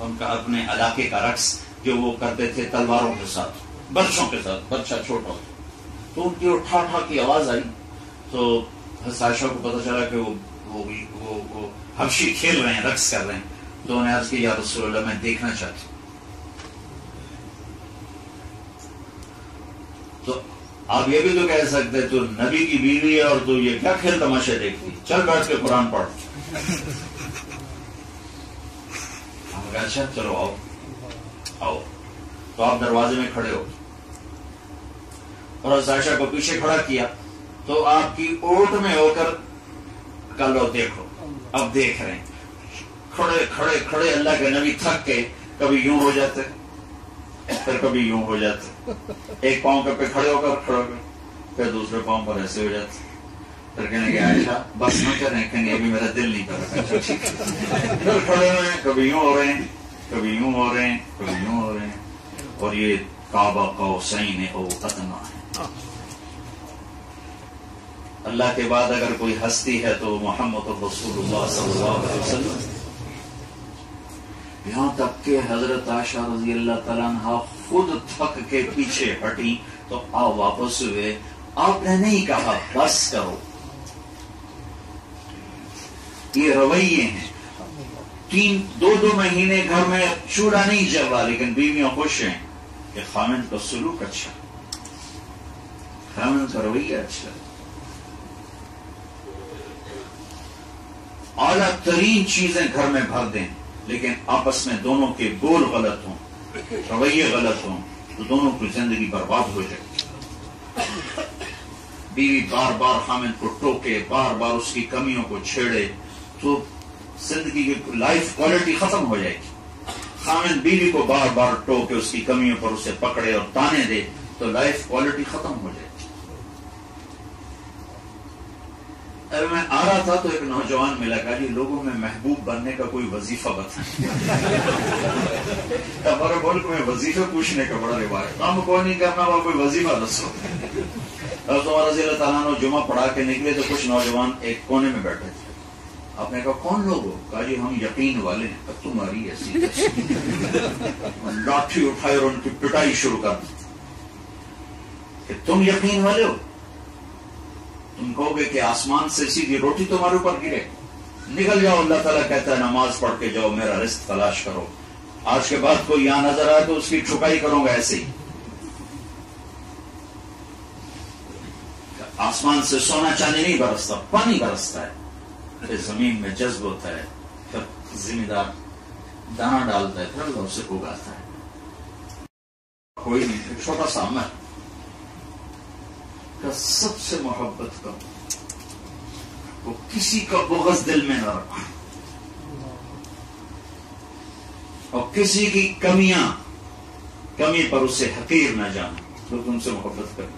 ان کا اپنے علاقے کا رقص جو وہ کرتے تھے تلواروں کے ساتھ، برچھوں کے ساتھ، برچھا چھوٹا ہوتا تو ان کی ٹھا ٹھا کی آواز آئی تو عائشہ کو پتہ چلا کہ وہ حبشی کھیل رہے ہیں، رقص کر رہے ہیں، تو انہیں عرض کی یا رسول اللہ میں دیکھنا چاہتی ہوں۔ تو آپ یہ بھی تو کہہ سکتے تو نبی کی بیوی ہے اور تو یہ کیا کھیل تماشے دیکھتی، چل بیٹھ کے قرآن پڑھ۔ ہم کہا اچھا چلو آؤ۔ تو آپ دروازے میں کھڑے ہو اور عائشہ کو پیچھے کھڑا کیا تو آپ کی اوٹ میں ہو کر کلو دیکھو، اب دیکھ رہے ہیں کھڑے کھڑے کھڑے اللہ کے نبی تھک کے کبھی یوں ہو جاتے پھر کبھی یوں ہو جاتے، ایک پاؤں پہ کھڑے ہو کر پھر دوسرے پاؤں پر ایسے ہو جاتے، پھر کہنے کہ عائشہ بس نہ کریں، کہیں ابھی میرا دل نہیں کر رہا، اچھا ٹھیک ہے، پھر کھڑے ہوئے ہیں، کبھی یوں ہو رہے ہیں، کبھی یوں ہو رہے ہیں، کبھی یوں ہو رہے ہیں، اور یہ کعبہ قوسین او ادنیٰ ہے۔ اللہ کے بعد اگر کوئی ہستی ہے تو محمد رسول اللہ صلی اللہ علیہ وسلم۔ یہاں تک کہ حضرت عائشہ رضی اللہ تعالیٰ عنہ خود تھک کے پیچھے ہٹی تو آپ واپس ہوئے، آپ نے نہیں کہا بس کرو۔ یہ رویے ہیں، دو مہینے گھر میں چولہا نہیں جل رہا لیکن بیویاں خوش ہیں کہ خامند کا سلوک اچھا، خامند کا رویہ اچھا، اعلیٰ ترین چیزیں گھر میں بھر دیں لیکن آپس میں دونوں کے بول غلط ہوں، رویے غلط ہوں تو دونوں کی زندگی برباد ہو جائے۔ بیوی بار بار خامند کو ٹوکے، بار بار اس کی کمیوں کو چھیڑے تو زندگی کی لائف کوالٹی ختم ہو جائے گی۔ خامند بیوی کو بار بار ٹوکے، اس کی کمیوں پر اسے پکڑے اور تانے دے تو لائف کوالٹی ختم ہو جائے گی۔ میں آ رہا تھا تو ایک نوجوان ملا، کہا جی لوگوں میں محبوب بننے کا کوئی وظیفہ بتائیں۔ ہمارے ملک میں وظیفے پوچھنے کا بڑا رواج، کام کو نہیں کرنا ہوا کوئی وظیفہ دسو۔ اب تو رضی اللہ تعالیٰ نے جمعہ پڑھا کے نکلے تو کچھ نوجوان ایک کونے میں بیٹھے تھے۔ آپ نے کہا کون لوگ ہو؟ کہا جی ہم یقین والے ہیں۔ اب تمہاری ایسی لاٹھی اٹھائی اور ان کی پٹائی شروع کر دی کہ تم یقین والے ہو؟ تم کہو گے کہ آسمان سے سیدھی روٹی تمہارے اوپر گرے؟ نکل جاؤ، اللہ تعالیٰ کہتا ہے نماز پڑھ کے جاؤ، میرا رزق تلاش کرو۔ آج کے بعد کوئی یہاں نظر آئے تو اس کی ٹھکائی کروں گا ایسے ہی۔ آسمان سے سونا چاندی نہیں برستا، پانی برستا ہے، پھر زمین میں جذب ہوتا ہے، پھر زمیندار دانا ڈالتا ہے، پھر اللہ اسے اگاتا ہے۔ کوئی نہیں، ایک چھوٹا سا عمل کا سب سے محبت کرو، وہ کسی کا بغض دل میں نہ رکھو، اور کسی کی کمی پر اسے حقیر نہ جانا، تو تم سے محبت کرو،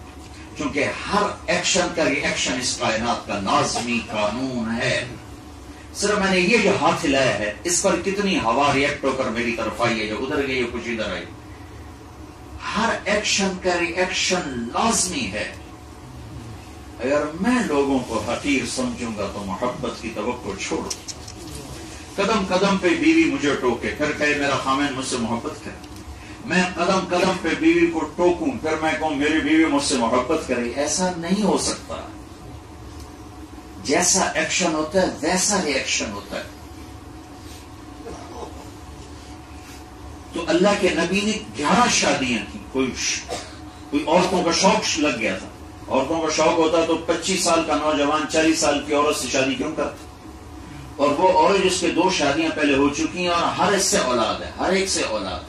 کیونکہ ہر ایکشن کا ری ایکشن اس کائنات کا لازمی قانون ہے۔ صرف میں نے یہ جو ہاتھ ہلایا ہے اس پر کتنی ہوا ریئیکٹ ہو کر میری طرف آئی ہے، جو ادھر گئی ہے کچھ ادھر آئی، ہر ایکشن کا ری ایکشن لازمی ہے۔ اگر میں لوگوں کو حقیر سمجھوں گا تو محبت کی توقع چھوڑ دوں۔ قدم قدم پہ بیوی مجھے ٹوکے پھر کہے میرا خامن مجھ سے محبت کرے، میں قدم قدم پہ بیوی کو ٹوکوں پھر میں کہوں میری بیوی مجھ سے محبت کرے، ایسا نہیں ہو سکتا۔ جیسا ایکشن ہوتا ہے ویسا ری ایکشن ہوتا ہے۔ تو اللہ کے نبی نے 11 شادیاں کی، کوئی عورتوں کا شوق لگ گیا تھا۔ عورتوں کا شوق ہوتا تو 25 سال کا نوجوان 40 سال کی عورت سے شادی کیوں کرتا؟ اور وہ عورت جس کے 2 شادیاں پہلے ہو چکی ہیں اور ہر ایک سے اولاد ہے، ہر ایک سے اولاد،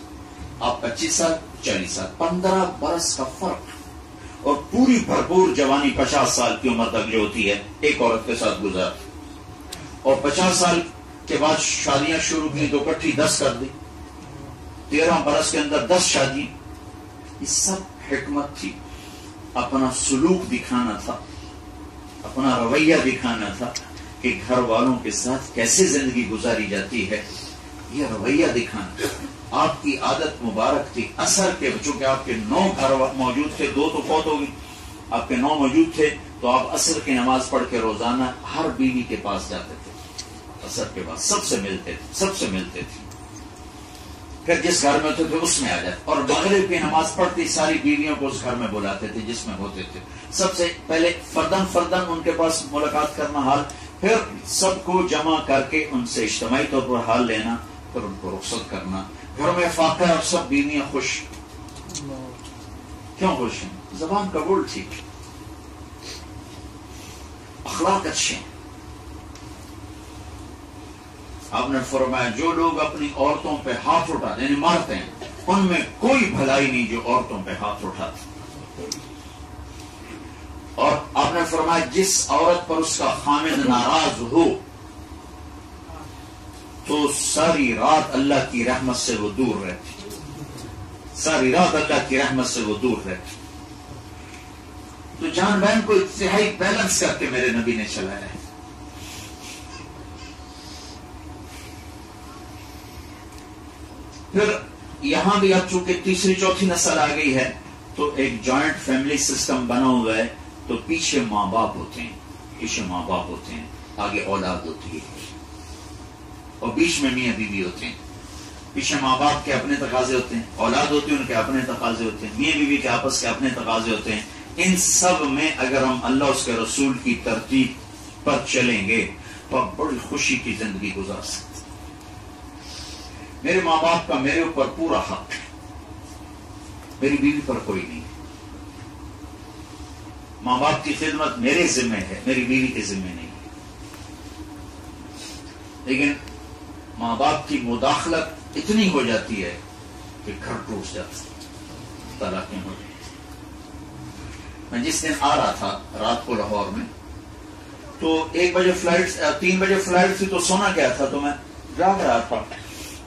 آپ 25 سال 40 سال 15 برس کا فرق، اور پوری بھرپور جوانی 50 سال کی عمر تک جو ہوتی ہے ایک عورت کے ساتھ گزار، اور 50 سال کے بعد شادیاں شروع کی تو کٹھی 10 کر دی، 13 برس کے اندر 10 شادی۔ یہ سب حکمت تھی، اپنا سلوک دکھانا تھا، اپنا رویہ دکھانا تھا کہ گھر والوں کے ساتھ کیسے زندگی گزاری جاتی ہے، یہ رویہ دکھانا۔ آپ کی عادت مبارک تھی، اثر کے، چونکہ آپ کے 9 گھر موجود تھے، 2 تو فوت ہو گئی، آپ کے 9 موجود تھے، تو آپ عصر کی نماز پڑھ کے روزانہ ہر بیوی کے پاس جاتے تھے، عصر کے بعد سب سے ملتے تھے، پھر جس گھر میں ہوتے تھے اس میں آ جاتے، اور مغرب کی نماز پڑھتی ساری بیویوں کو اس گھر میں بلاتے تھے جس میں ہوتے تھے۔ سب سے پہلے فردن ان کے پاس ملاقات کرنا، حال، پھر سب کو جمع کر کے ان سے اجتماعی طور پر حال لینا، پھر ان کو رخصت کرنا۔ گھر میں فاقہ اور سب بیویاں خوش۔ کیوں خوش ہیں؟ زبان قبول ٹھیک، اخلاق اچھے ہیں۔ آپ نے فرمایا جو لوگ اپنی عورتوں پہ ہاتھ اٹھاتے یعنی مارتے ہیں، ان میں کوئی بھلائی نہیں جو عورتوں پہ ہاتھ اٹھاتے۔ اور آپ نے فرمایا جس عورت پر اس کا خامد ناراض ہو تو ساری رات اللہ کی رحمت سے وہ دور رہتی، ساری رات اللہ کی رحمت سے وہ دور رہتی۔ تو جان بہن کو انتہائی بیلنس کر کے میرے نبی نے چلایا ہے۔ پھر یہاں بھی اب چونکہ تیسری چوتھی نسل آ گئی ہے تو ایک جوائنٹ فیملی سسٹم بنا ہوا ہے، تو پیچھے ماں باپ ہوتے ہیں، آگے اولاد ہوتی ہے، اور بیچ میں میاں بیوی ہوتے ہیں۔ پیچھے ماں باپ کے اپنے تقاضے ہوتے ہیں، اولاد ہوتی ہے ان کے اپنے تقاضے ہوتے ہیں، میاں بیوی کے آپس کے اپنے تقاضے ہوتے ہیں۔ ان سب میں اگر ہم اللہ اس کے رسول کی ترتیب پر چلیں گے تو آپ بڑی خوشی کی زندگی گزار سکتے۔ میرے ماں باپ کا میرے اوپر پورا حق ہے، میری بیوی پر کوئی نہیں۔ ماں باپ کی خدمت میرے ذمہ ہے، میری بیوی کے ذمہ نہیں۔ لیکن ماں باپ کی مداخلت اتنی ہو جاتی ہے کہ گھر ٹوٹ جاتا ہے، طلاقیں ہو جاتی۔ میں جس دن آ رہا تھا رات کو لاہور میں، تو 1 بجے فلائٹ، 3 بجے فلائٹ تھی، تو سونا کیا تھا، تو میں جاگ رہا تھا،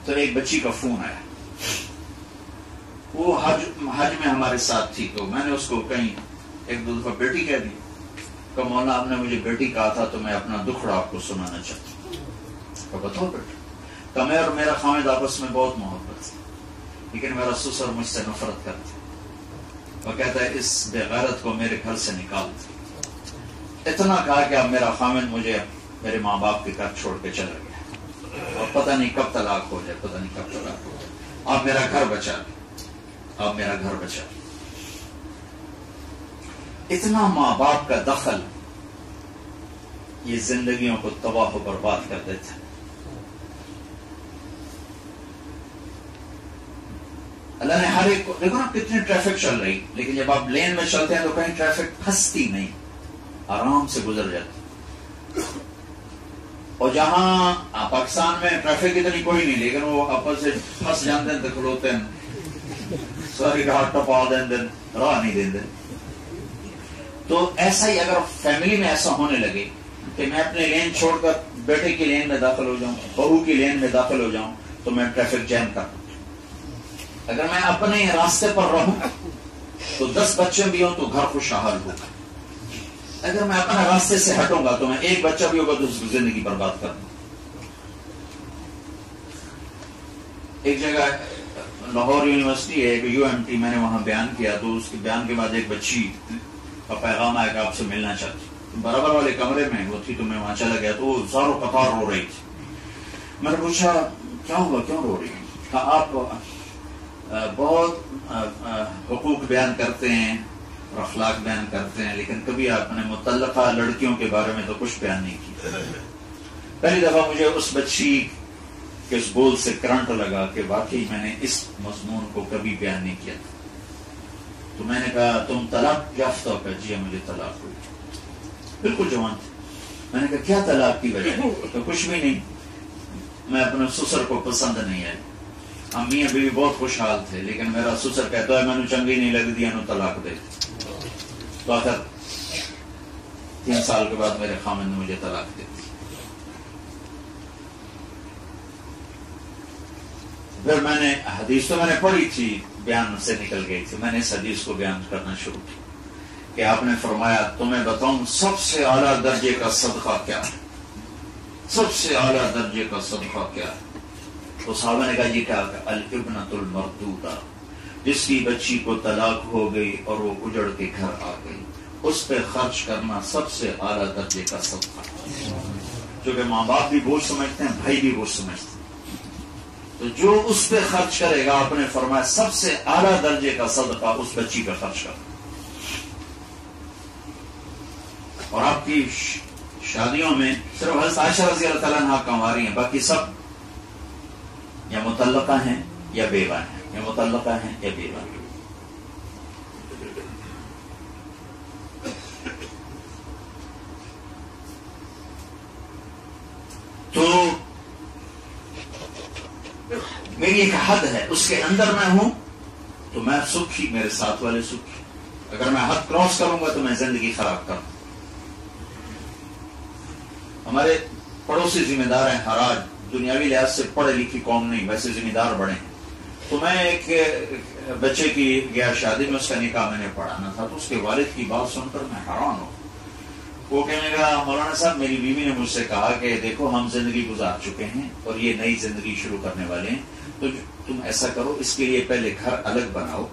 تو ایک بچی کا فون آیا، وہ حج میں ہمارے ساتھ تھی، تو میں نے اس کو کہیں 1-2 دفعہ بیٹی کہہ دی، کہ مولانا آپ نے مجھے بیٹی کہا تھا تو میں اپنا دکھڑا آپ کو سنانا چاہتا ہوں. کہ بتاؤ بیٹا. کہ میں اور میرا خامد آپس میں بہت محبت ہے، لیکن میرا سسر مجھ سے نفرت کرتا ہے. وہ کہتا ہے اس بے غیرت کو میرے گھر سے نکال دے. اتنا کہا کہ اب میرا خامد مجھے میرے ماں باپ کے گھر چھوڑ کے چلا گیا، اور پتہ نہیں کب طلاق ہو جائے، پتہ نہیں کب طلاق ہو جائے. آپ میرا گھر بچا لیں، آپ میرا گھر بچا لیں. اتنا ماں باپ کا دخل یہ زندگیوں کو تباہ و برباد کر دیتا ہے. اللہ نے ہر ایک کو، دیکھو نا کتنی ٹریفک چل رہی، لیکن جب آپ لین میں چلتے ہیں تو کہیں ٹریفک پھنستی نہیں، آرام سے گزر جاتی. اور جہاں پاکستان میں ٹریفک اتنی کوئی نہیں، لیکن وہ آپس سے پھنس جاتے ہیں تو کھلوتے ہیں، ساری گاڑ ٹپا دیں راہ نہیں دیں. تو ایسا ہی اگر فیملی میں ایسا ہونے لگے کہ میں اپنے لین چھوڑ کر بیٹے کی لین میں داخل ہو جاؤں، بہو کی لین میں داخل ہو جاؤں، تو میں ٹریفک جیم کر دوں. اگر میں اپنے راستے پر رہوں تو 10 بچے بھی ہوں تو گھر خوشحال ہوگا. اگر میں اپنے راستے سے ہٹوں گا تو میں ایک بچہ بھی ہوگا تو اس کی زندگی برباد کر دوں. ایک جگہ لاہور یونیورسٹی ہے، ایک UMT، میں نے وہاں بیان کیا تو اس کے بیان کے بعد ایک بچی کا پیغام آیا کہ آپ سے ملنا چاہتی. برابر والے کمرے میں وہ تھی تو میں وہاں چلا گیا تو وہ زاروں قطار رو رہی تھی. میں نے پوچھا کیا ہوا، کیوں رو رہی ہے؟ آپ بہت حقوق بیان کرتے ہیں اور اخلاق بیان کرتے ہیں، لیکن کبھی آپ نے متعلقہ لڑکیوں کے بارے میں تو کچھ بیان نہیں کیا. پہلی دفعہ مجھے اس بچی کے اس بول سے کرنٹ لگا کہ واقعی میں نے اس مضمون کو کبھی بیان نہیں کیا تھا. تو میں نے کہا تم طلاق یافتہ ہو؟ کہ جی ہمیں طلاق ہوئی. بالکل جوان تھا. میں نے کہا کیا طلاق کی وجہ؟ کہ کچھ بھی نہیں، میں اپنے سسر کو پسند نہیں آئی. ہم میاں بیوی بہت خوشحال تھے، لیکن میرا سسر کہتا ہے میں نے چنگی نہیں لگ دیا نو طلاق دے. تو آخر 3 سال کے بعد میرے خامد نے مجھے طلاق دے دی. پھر میں نے حدیث تو میں نے پڑھی تھی، بیان سے نکل گئی تھی، میں نے اس حدیث کو بیان کرنا شروع کیا کہ آپ نے فرمایا تمہیں بتاؤں سب سے اعلیٰ درجے کا صدقہ کیا ہے؟ سب سے اعلیٰ درجے کا صدقہ کیا ہے؟ تو صحابہ نے کہا یہ کیا؟ الابنۃ المردودہ، جس کی بچی کو طلاق ہو گئی اور وہ اجڑ کے گھر آ گئی، اس پہ خرچ کرنا سب سے اعلیٰ درجے کا صدقہ. کیونکہ ماں باپ بھی بوجھ سمجھتے ہیں، بھائی بھی بوجھ سمجھتے ہیں. تو جو اس پہ خرچ کرے گا، آپ نے فرمایا سب سے اعلیٰ درجے کا صدقہ اس بچی پہ خرچ کرنا. اور آپ کی شادیوں میں صرف حضرت عائشہ رضی اللہ تعالیٰ عنہا کنواری ہیں، باقی سب یا متعلقہ ہیں یا بیوہ ہیں، یا متعلقہ ہیں یا بیوہ ہیں. تو میری ایک حد ہے، اس کے اندر میں ہوں تو میں سکھی، میرے ساتھ والے سکھی. اگر میں حد کراس کروں گا تو میں زندگی خراب کروں. ہمارے پڑوسی ذمہ دار ہیں حراج، دنیاوی لحاظ سے پڑھے لکھی قوم نہیں، ویسے ذمہ دار بڑے ہیں. تو میں ایک بچے کی گیا شادی میں، اس کا نکاح میں نے پڑھانا تھا، تو اس کے والد کی بات سن کر میں حیران ہوں. وہ کہنے لگا مولانا صاحب میری بیوی نے مجھ سے کہا کہ دیکھو ہم زندگی گزار چکے ہیں اور یہ نئی زندگی شروع کرنے والے ہیں، تو تم ایسا کرو اس کے لیے پہلے گھر الگ بناؤ،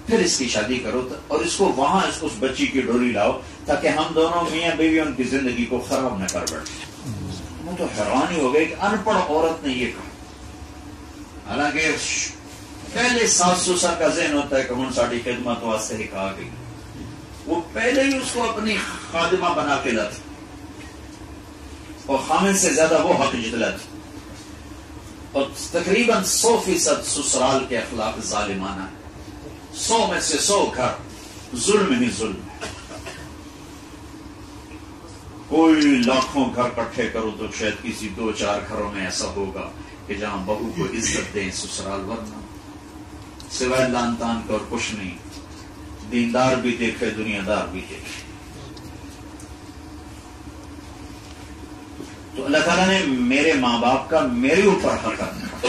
پھر اس کی شادی کرو اور اس کو وہاں اس بچی کی ڈولی لاؤ تاکہ ہم دونوں میاں بیوی ان کی زندگی کو خراب نہ کر بیٹھے. میں تو حیران ہی ہو گئی کہ ان پڑھ عورت نے یہ کہا. حالانکہ پہلے ساس سسر کا ذہن ہوتا ہے کہ ہن ساڑی خدمت واسطے ہی کہا گئی، وہ پہلے ہی اس کو اپنی خادمہ بنا کے لاتے اور خامن سے زیادہ وہ حق جتلاتے. اور تقریباً 100% سسرال کے اخلاق ظالمانہ ہے. 100 میں سے 100 گھر ظلم ہی ظلم ہے. کوئی لاکھوں گھر اکٹھے کرو تو شاید کسی 2-4 گھروں میں ایسا ہوگا کہ جہاں بہو کو عزت دیں سسرال، ورنہ سوائے لان تان کا اور کچھ نہیں. دیندار بھی دیکھے، دنیا دار بھی دیکھے. تو اللہ تعالیٰ نے میرے ماں باپ کا میرے اوپر حق رکھا،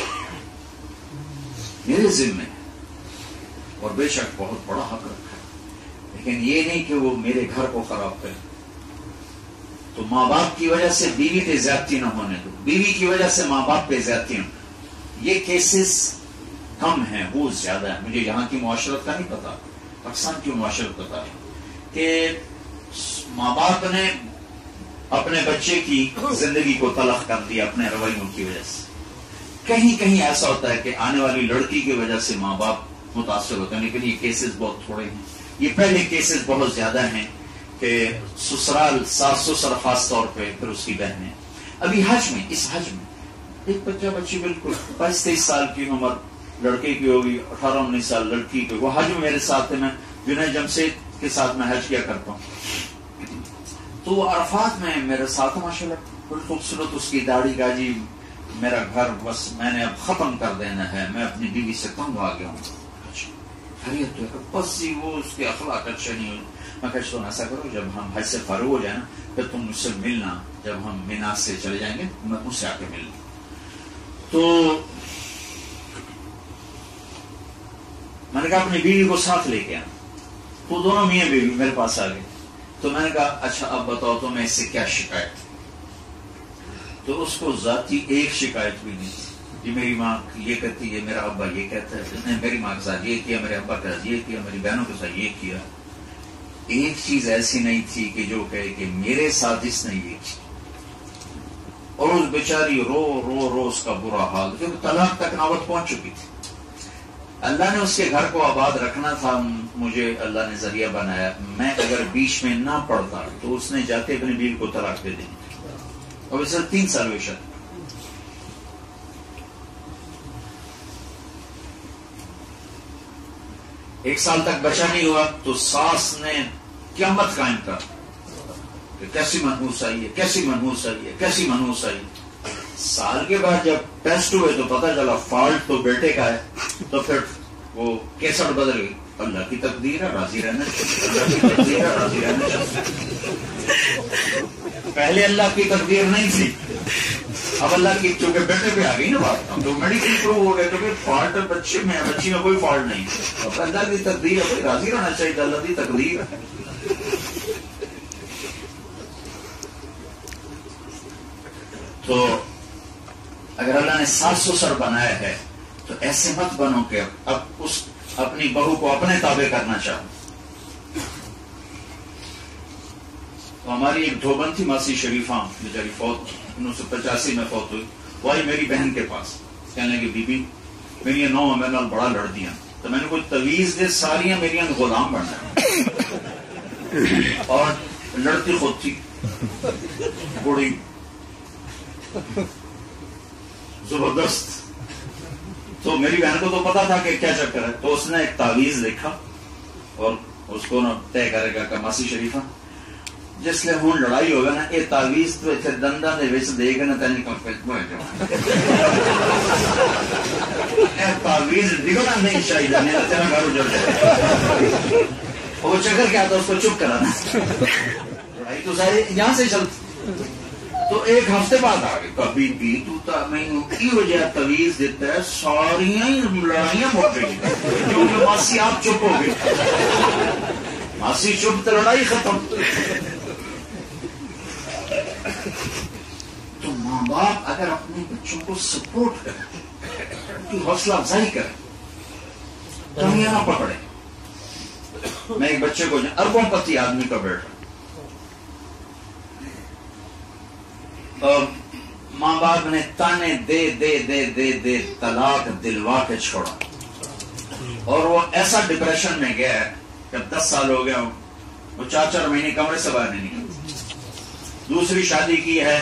میرے ذمہ، اور بے شک بہت بڑا حق رکھا، لیکن یہ نہیں کہ وہ میرے گھر کو خراب کرے. تو ماں باپ کی وجہ سے بیوی پہ زیادتی نہ ہونے دو، بیوی کی وجہ سے ماں باپ پہ زیادتی نہ. یہ کیسز کم ہیں، وہ زیادہ ہیں. مجھے یہاں کی معاشرت کا نہیں پتا، پاکستان کی معاشرت پتا ہے کہ ماں باپ نے اپنے بچے کی زندگی کو تلخ کر دیا اپنے رویوں کی وجہ سے. کہیں کہیں ایسا ہوتا ہے کہ آنے والی لڑکی کی وجہ سے ماں باپ متاثر ہوتے ہیں، لیکن یہ کیسز بہت تھوڑے ہیں. یہ پہلے کیسز بہت زیادہ ہیں کہ سسرال ساس سسر خاص طور پہ، پھر اس کی بہنیں. ابھی حج میں، اس حج میں ایک بچہ بچی بالکل 22-23 سال کی عمر لڑکے کی ہوگی، 18-19 سال لڑکی کی. وہ حج میں میرے ساتھ ہے، میں جنید جمشید کے ساتھ میں حج کیا کرتا ہوں. تو وہ عرفات میں میرے ساتھ ماشاءاللہ بڑی خوبصورت اس کی داڑھی کا، جی میرا گھر بس میں نے اب ختم کر دینا ہے، میں اپنی بیوی سے تنگ آ گیا ہوں. خیریت ہے بس جی، وہ اس کے اخلاق اچھے نہیں ہوئے. میں کہتا ہوں ایسا کرو، جب ہم حج سے فارغ ہو جائیں نا پھر تم مجھ سے ملنا، جب ہم مینا سے چلے جائیں گے میں مجھ سے آ کے ملنا. تو میں نے کہا اپنی بیوی کو ساتھ لے کے آنا. تو دونوں میاں بیوی میرے پاس آ گئے. تو میں نے کہا اچھا اب بتاؤ تو میں اس سے کیا شکایت. تو اس کو ذاتی ایک شکایت بھی نہیں تھی. جی میری ماں یہ کہتی ہے، میرا ابا یہ کہتا ہے، میری ماں کے ساتھ یہ کیا، میرے ابا کے ساتھ یہ کیا، میری بہنوں کے ساتھ یہ کیا. ایک چیز ایسی نہیں تھی کہ جو کہے کہ میرے ساتھ اس نے یہ کیا. اور اس بیچاری رو رو رو اس کا برا حال، کیونکہ طلاق تک نوبت پہنچ چکی تھی. اللہ نے اس کے گھر کو آباد رکھنا تھا، مجھے اللہ نے ذریعہ بنایا. میں اگر بیچ میں نہ پڑتا تو اس نے جاتے اپنی بیوی کو طلاق دے دینی. اور اسے 3 سال ہوئے شاید. ایک سال تک بچہ نہیں ہوا تو ساس نے قیامت قائم کر کہ کیسی منحوس آئی ہے، کیسی منحوس آئی ہے، کیسی منحوس آئی. سال کے بعد جب ٹیسٹ ہوئے تو پتہ چلا فالٹ تو بیٹے کا ہے. تو پھر وہ کیسٹ بدل گئی. اللہ کی تقدیر ہے، راضی رہنا چاہیے، اللہ کی تقدیر ہے، راضی رہنا چاہیے. پہلے اللہ کی تقدیر نہیں تھی، اب اللہ کی چونکہ بیٹے پہ آ گئی نا بات. اب تو میڈیکل پروو ہو گئے تو پھر فالٹ بچے میں، بچی میں کوئی فالٹ نہیں. اب اللہ کی تقدیر ہے، راضی رہنا چاہیے، اللہ کی تقدیر ہے. تو اگر اللہ نے ساس سسر بنایا ہے تو ایسے مت بنو کہ اب اس اپنی بہو کو اپنے تابع کرنا چاہو. تو ہماری ایک دھوبن تھی ماسی شریفہ، بیچاری فوت 1985 میں فوت ہوئی. وہ آئی میری بہن کے پاس، کہنے لگی بی بی میری یہ 9 میرے نال بڑا لڑ دیا. تو میں نے کوئی تویز دے ساریاں میری غلام بننا اور لڑتی خود تھی بوڑھی زبردست. تو میری بہن کو تو پتا تھا کہ کیا چکر ہے. تو اس نے ایک تعویذ لکھا اور اس کو نا طے کرے گا کہ ماسی شریفہ جس لئے ہون لڑائی ہوگا نا یہ تعویذ تو اتنے دندہ دے ویسے دے گا نا تینی کنفیت بھائی جاؤں تعویذ نکلنا نہیں چاہیے نہیں تیرا گھر اجڑ جائے. وہ چکر کیا تھا اس کو چپ کرانا. لڑائی تو ساری یہاں سے چلتی. تو ایک ہفتے بعد آ گئی کبھی بھی تو میں کی وجہ تویز دیتا ہے ساریاں لڑائیاں مٹ گئی کیونکہ ماسی آپ چپ ہو گئی. ماسی چپ تو لڑائی ختم. تو ماں باپ اگر اپنے بچوں کو سپورٹ کرے، ان کی حوصلہ افزائی کرے، کمیاں نہ پکڑے. میں ایک بچے کو اربوں پتی آدمی کا بیٹا، ماں باپ نے تانے دے دے دے دے دے طلاق دلوا کے چھوڑا. اور وہ ایسا ڈپریشن میں گیا ہے، جب 10 سال ہو گیا وہ 4 مہینے کمرے سے باہر نہیں نکلے. دوسری شادی کی ہے،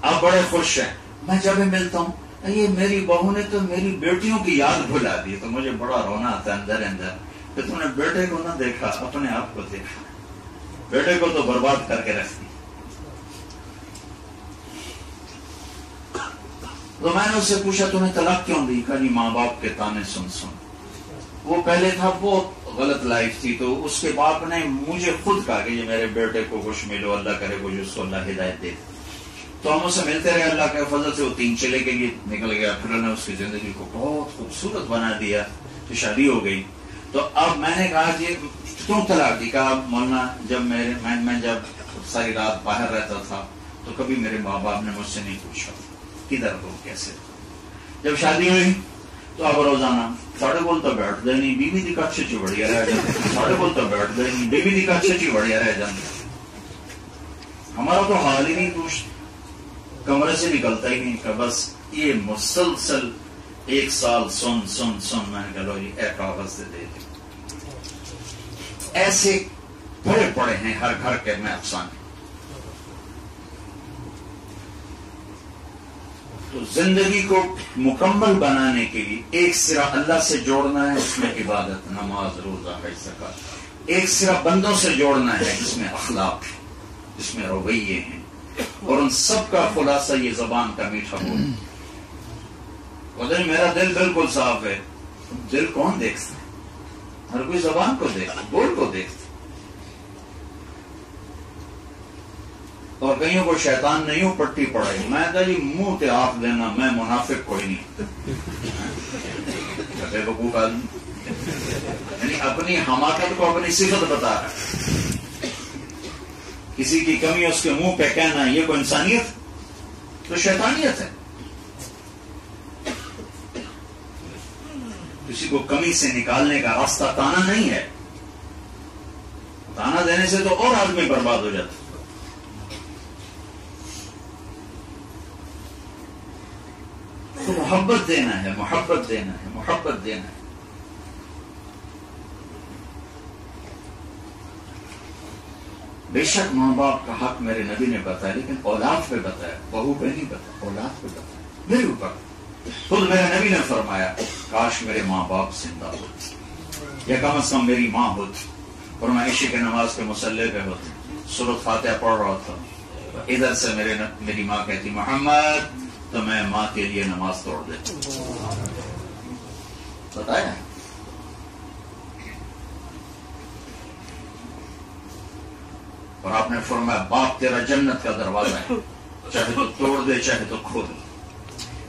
اب بڑے خوش ہیں. میں جب ملتا ہوں یہ میری بہو نے تو میری بیٹیوں کی یاد بھلا دی. تو مجھے بڑا رونا آتا ہے اندر اندر کہ تم نے بیٹے کو نہ دیکھا، اپنے آپ کو دیکھا. بیٹے کو تو برباد کر کے رکھ دی. تو میں نے اس سے پوچھا تمہیں طلاق کیوں دی؟ کہا نہیں ماں باپ کے تانے سن سن. وہ پہلے تھا بہت غلط لائف تھی. تو اس کے باپ نے مجھے خود کہا کہ یہ میرے بیٹے کو خوش ملو، اللہ کرے وہ اس کو اللہ ہدایت دے. تو ہم اسے ملتے رہے، اللہ کے فضل سے وہ 3 چلے کے لیے نکل گیا. پھر اللہ نے اس کی زندگی کو بہت خوبصورت بنا دیا، تو شادی ہو گئی. تو اب میں نے کہا کہ کیوں طلاق دی؟ کہا مولانا جب میں جب ساری رات باہر رہتا تھا تو کبھی میرے ماں باپ نے مجھ سے نہیں پوچھا کدھر ہو کیسے. جب شادی ہوئی تو اب روزانہ ساڑھے کول تو بیٹھ دے نہیں بیوی دی کچھ چ بڑھیا رہ جاتی, ساڑھے کول تو بیٹھ دے نہیں بیوی دی کچھ چ بڑھیا رہ جاتی. ہمارا تو حال ہی نہیں, تو کمرے سے نکلتا ہی نہیں کہ بس یہ مسلسل 1 سال سن سن سن. میں نے کہا لو جی اے کاغذ دے دے. ایسے بڑے پڑے ہیں ہر گھر کے میں افسانے. تو زندگی کو مکمل بنانے کے لیے ایک سرا اللہ سے جوڑنا ہے, اس میں عبادت, نماز, روزہ, حج, زکات. ایک سرا بندوں سے جوڑنا ہے, اس میں اخلاق, اس میں رویے ہیں, اور ان سب کا خلاصہ یہ زبان کا میٹھا بول. میرا دل بالکل صاف ہے. دل کون دیکھتا ہے؟ ہر کوئی زبان کو دیکھتا, بول کو دیکھتا. اور کئیوں کو شیطان نہیں ہو پٹی پڑائی. میں کہا جی منہ تے آپ دینا, میں منافق کوئی نہیں. بے وقوف آدمی, یعنی اپنی حماقت کو اپنی صفت بتا رہا ہے. کسی کی کمی اس کے منہ پہ کہنا یہ کوئی انسانیت تو شیطانیت ہے. کسی کو کمی سے نکالنے کا راستہ تانا نہیں ہے. تانا دینے سے تو اور آدمی برباد ہو جاتا. تو محبت دینا ہے, محبت دینا ہے, محبت دینا ہے. بے شک ماں باپ کا حق میرے نبی نے بتایا, لیکن اولاد پہ بتایا, بہو پہ نہیں بتایا, اولاد پہ بتایا. میرے اوپر خود میرے نبی نے فرمایا کاش میرے ماں باپ زندہ ہوتے, یا کم از کم میری ماں ہوتی, اور میں عشاء کے نماز کے مصلی پہ ہوتی, سورۃ فاتحہ پڑھ رہا تھا, ادھر سے میری ماں کہتی محمد, تو میں ماں کے لیے نماز توڑ دیتا. بتایا اور آپ نے فرمایا باپ تیرا جنت کا دروازہ ہے, چاہے تو توڑ دے چاہے تو کھول دے.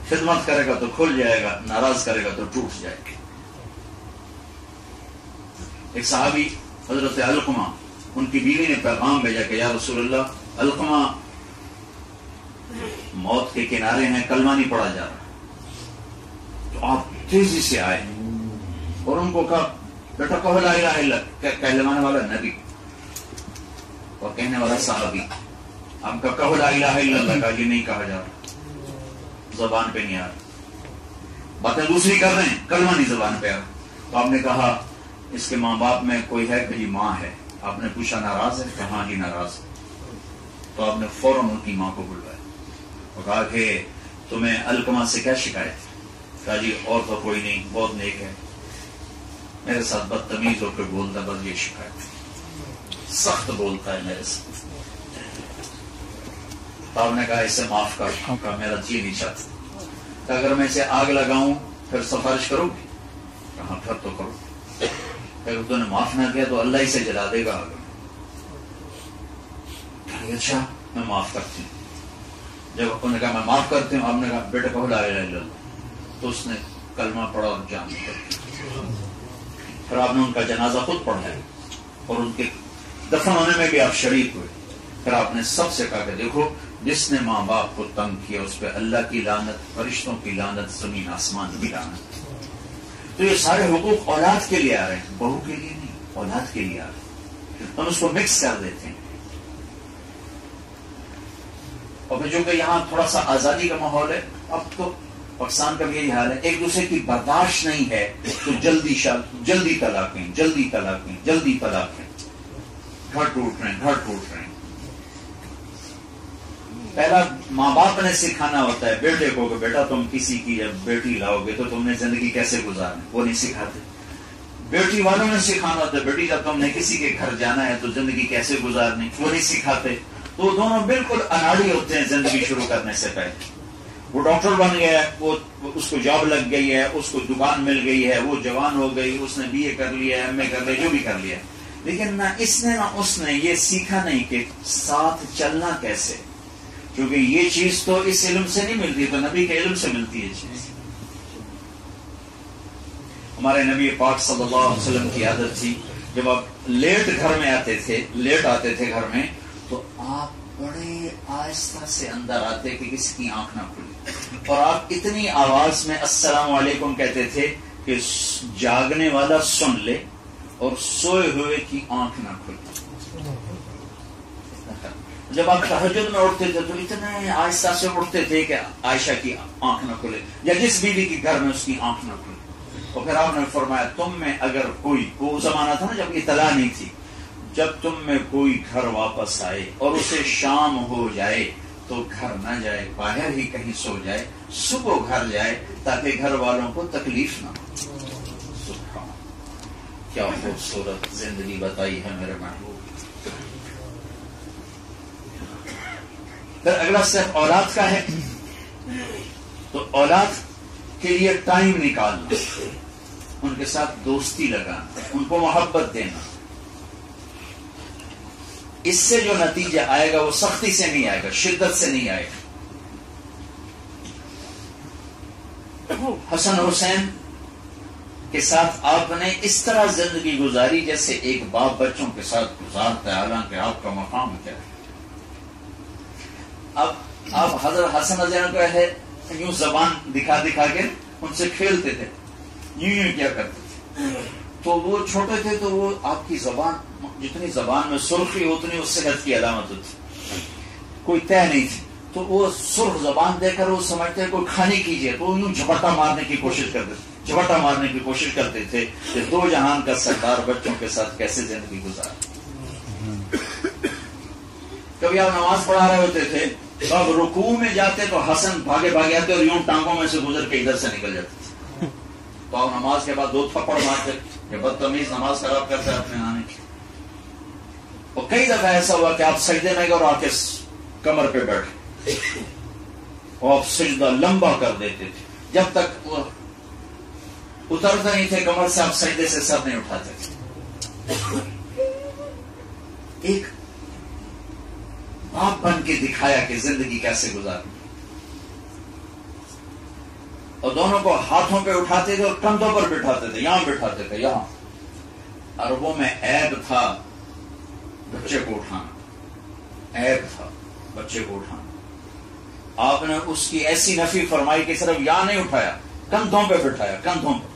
خدمت کرے گا تو کھل جائے گا, ناراض کرے گا تو ٹوٹ جائے گا. ایک صحابی حضرت علقمہ, ان کی بیوی نے پیغام بھیجا کہ یا رسول اللہ, علقمہ موت کے کنارے ہیں, کلمہ نہیں پڑھا جا رہا. تو آپ تیزی سے آئے اور ان کو کہا بیٹا کہو لا الہ الا اللہ. کہلوانے والا نبی اور کہنے والا صحابی. آپ کا کہو لا الہ الا اللہ, کا یہ نہیں کہا جا رہا, زبان پہ نہیں آ رہا. باتیں دوسری کر رہے ہیں, کلمہ نہیں زبان پہ آ رہا. تو آپ نے کہا اس کے ماں باپ میں کوئی ہے کہ یہ ماں ہے. آپ نے پوچھا ناراض ہے؟ کہاں ہی ناراض ہے. تو آپ نے فوراً ان کی ماں کو بلوایا اور کہا کہ تمہیں علقمہ سے کیا شکایت؟ کہا جی اور تو کوئی نہیں, بہت نیک ہے, میرے ساتھ بدتمیز ہو کے بولتا, بس یہ شکایت, سخت بولتا ہے میرے ساتھ. تو آپ نے کہا اسے معاف کر, کہا میرا جی نہیں چاہتا. کہ اگر میں اسے آگ لگاؤں پھر سفارش کرو گی؟ کہاں پھر تو کرو. اگر تو نے معاف نہ کیا تو اللہ ہی سے جلا دے گا آگ. اچھا میں معاف کرتی ہوں. جب انہوں نے کہا میں معاف کرتی ہوں, آپ نے کہا بیٹا کہو لا الہ الا اللہ. تو اس نے کلمہ پڑھا اور جان پڑی. پھر آپ نے ان کا جنازہ خود پڑھایا اور ان کے دفن ہونے میں بھی آپ شریک ہوئے. پھر آپ نے سب سے کہا کہ دیکھو جس نے ماں باپ کو تنگ کیا اس پہ اللہ کی لعنت, فرشتوں کی لعنت, زمین آسمان کی لعنت. تو یہ سارے حقوق اولاد کے لیے آ رہے ہیں, بہو کے لیے نہیں, اولاد کے لیے آ رہے ہیں. ہم اس کو مکس کر دیتے ہیں. اور جو کہ یہاں تھوڑا سا آزادی کا ماحول ہے, اب تو پاکستان کا بھی یہی حال ہے, ایک دوسرے کی برداشت نہیں ہے تو جلدی طلاقیں, جلدی طلاقیں, جلدی طلاقیں. گھر ٹوٹ رہے ہیں, گھر ٹوٹ رہے ہیں. پہلا ماں باپ نے سکھانا ہوتا ہے بیٹے کو کہ بیٹا تم کسی کی جب بیٹی لاؤ گے تو تم نے زندگی کیسے گزارنی, وہ نہیں سکھاتے. بیٹی والوں نے سکھانا ہوتا ہے بیٹی جب تم نے کسی کے گھر جانا ہے تو زندگی کیسے گزارنی, وہ نہیں سکھاتے. تو دونوں بالکل اناڑی ہوتے ہیں زندگی شروع کرنے سے پہلے. وہ ڈاکٹر بن گیا ہے, وہ اس کو جاب لگ گئی ہے, اس کو دکان مل گئی ہے, وہ جوان ہو گئی, اس نے BA کر لیا, MA کر لیا, جو بھی کر لیا, لیکن نہ اس نے نہ اس نے یہ سیکھا نہیں کہ ساتھ چلنا کیسے. کیونکہ یہ چیز تو اس علم سے نہیں ملتی, تو نبی کے علم سے ملتی ہے چیز. ہمارے نبی پاک صلی اللہ علیہ وسلم کی عادت تھی جب آپ لیٹ گھر میں آتے تھے, لیٹ آتے تھے گھر میں, تو آپ بڑے آہستہ سے اندر آتے کہ کسی کی آنکھ نہ کھلی، اور آپ اتنی آواز میں السلام علیکم کہتے تھے کہ جاگنے والا سن لے اور سوئے ہوئے کی آنکھ نہ کھلے۔ جب آپ تہجد میں اٹھتے تھے تو اتنے آہستہ سے اٹھتے تھے کہ عائشہ کی آنکھ نہ کھلے یا جس بیوی کے گھر میں اس کی آنکھ نہ کھلے۔ اور پھر آپ نے فرمایا تم میں اگر کوئی، وہ زمانہ تھا نا جب اطلاع نہیں تھی، جب تم میں کوئی گھر واپس آئے اور اسے شام ہو جائے تو گھر نہ جائے، باہر ہی کہیں سو جائے، صبح گھر جائے تاکہ گھر والوں کو تکلیف نہ ہو۔ سبحان، کیا خوبصورت زندگی بتائی ہے میرے محبوب۔ پھر اگلا اسٹیپ اولاد کا ہے، تو اولاد کے لیے ٹائم نکالنا، ان کے ساتھ دوستی لگانا، ان کو محبت دینا۔ اس سے جو نتیجہ آئے گا وہ سختی سے نہیں آئے گا، شدت سے نہیں آئے گا۔ حسن حسین کے ساتھ آپ نے اس طرح زندگی گزاری جیسے ایک باپ بچوں کے ساتھ گزارتا ہے، حالانکہ آپ کا مقام کیا ہے۔ اب آپ حضرت حسن حسین کو ہے یوں زبان دکھا دکھا کے ان سے کھیلتے تھے، یوں کیا کرتے تھے، تو وہ چھوٹے تھے تو وہ آپ کی زبان، جتنی زبان میں سرخی اتنی اس صحت کی علامت ہوتی، کوئی طے نہیں تھی، تو وہ سرخ زبان دے کر وہ سمجھتے کوئی کھانے کیجیے تو یوں جھپٹا مارنے کی کوشش کرتے تھے کہ دو جہان کا سردار بچوں کے ساتھ کیسے زندگی گزار۔ کبھی آپ نماز پڑھا رہے ہوتے تھے تو آپ رکوع میں جاتے تو حسن بھاگے بھاگے آتے اور یوں ٹانگوں میں سے گزر کے ادھر سے نکل جاتے تھے، تو آپ نماز کے بعد 2 تھپڑ مارتے کہ بدتمیز نماز خراب کرتے اپنے نانے کی۔ اور کئی دفعہ ایسا ہوا کہ آپ سجدے میں گئے اور آ کے کمر پہ بیٹھے اور آپ سجدہ لمبا کر دیتے تھے، جب تک وہ اترتے نہیں تھے کمر سے آپ سجدے سے سر نہیں اٹھاتے تھے۔ ایک باپ بن کے دکھایا کہ زندگی کیسے گزارنی، اور دونوں کو ہاتھوں پہ اٹھاتے تھے اور کندھوں پر بٹھاتے تھے، یہاں بٹھاتے تھے، یہاں۔ عربوں میں عیب تھا بچے کو اٹھانا، عیب تھا بچے کو اٹھانا۔ آپ نے اس کی ایسی نفی فرمائی کہ صرف یہاں نہیں اٹھایا، کندھوں پہ بٹھایا، کندھوں پہ۔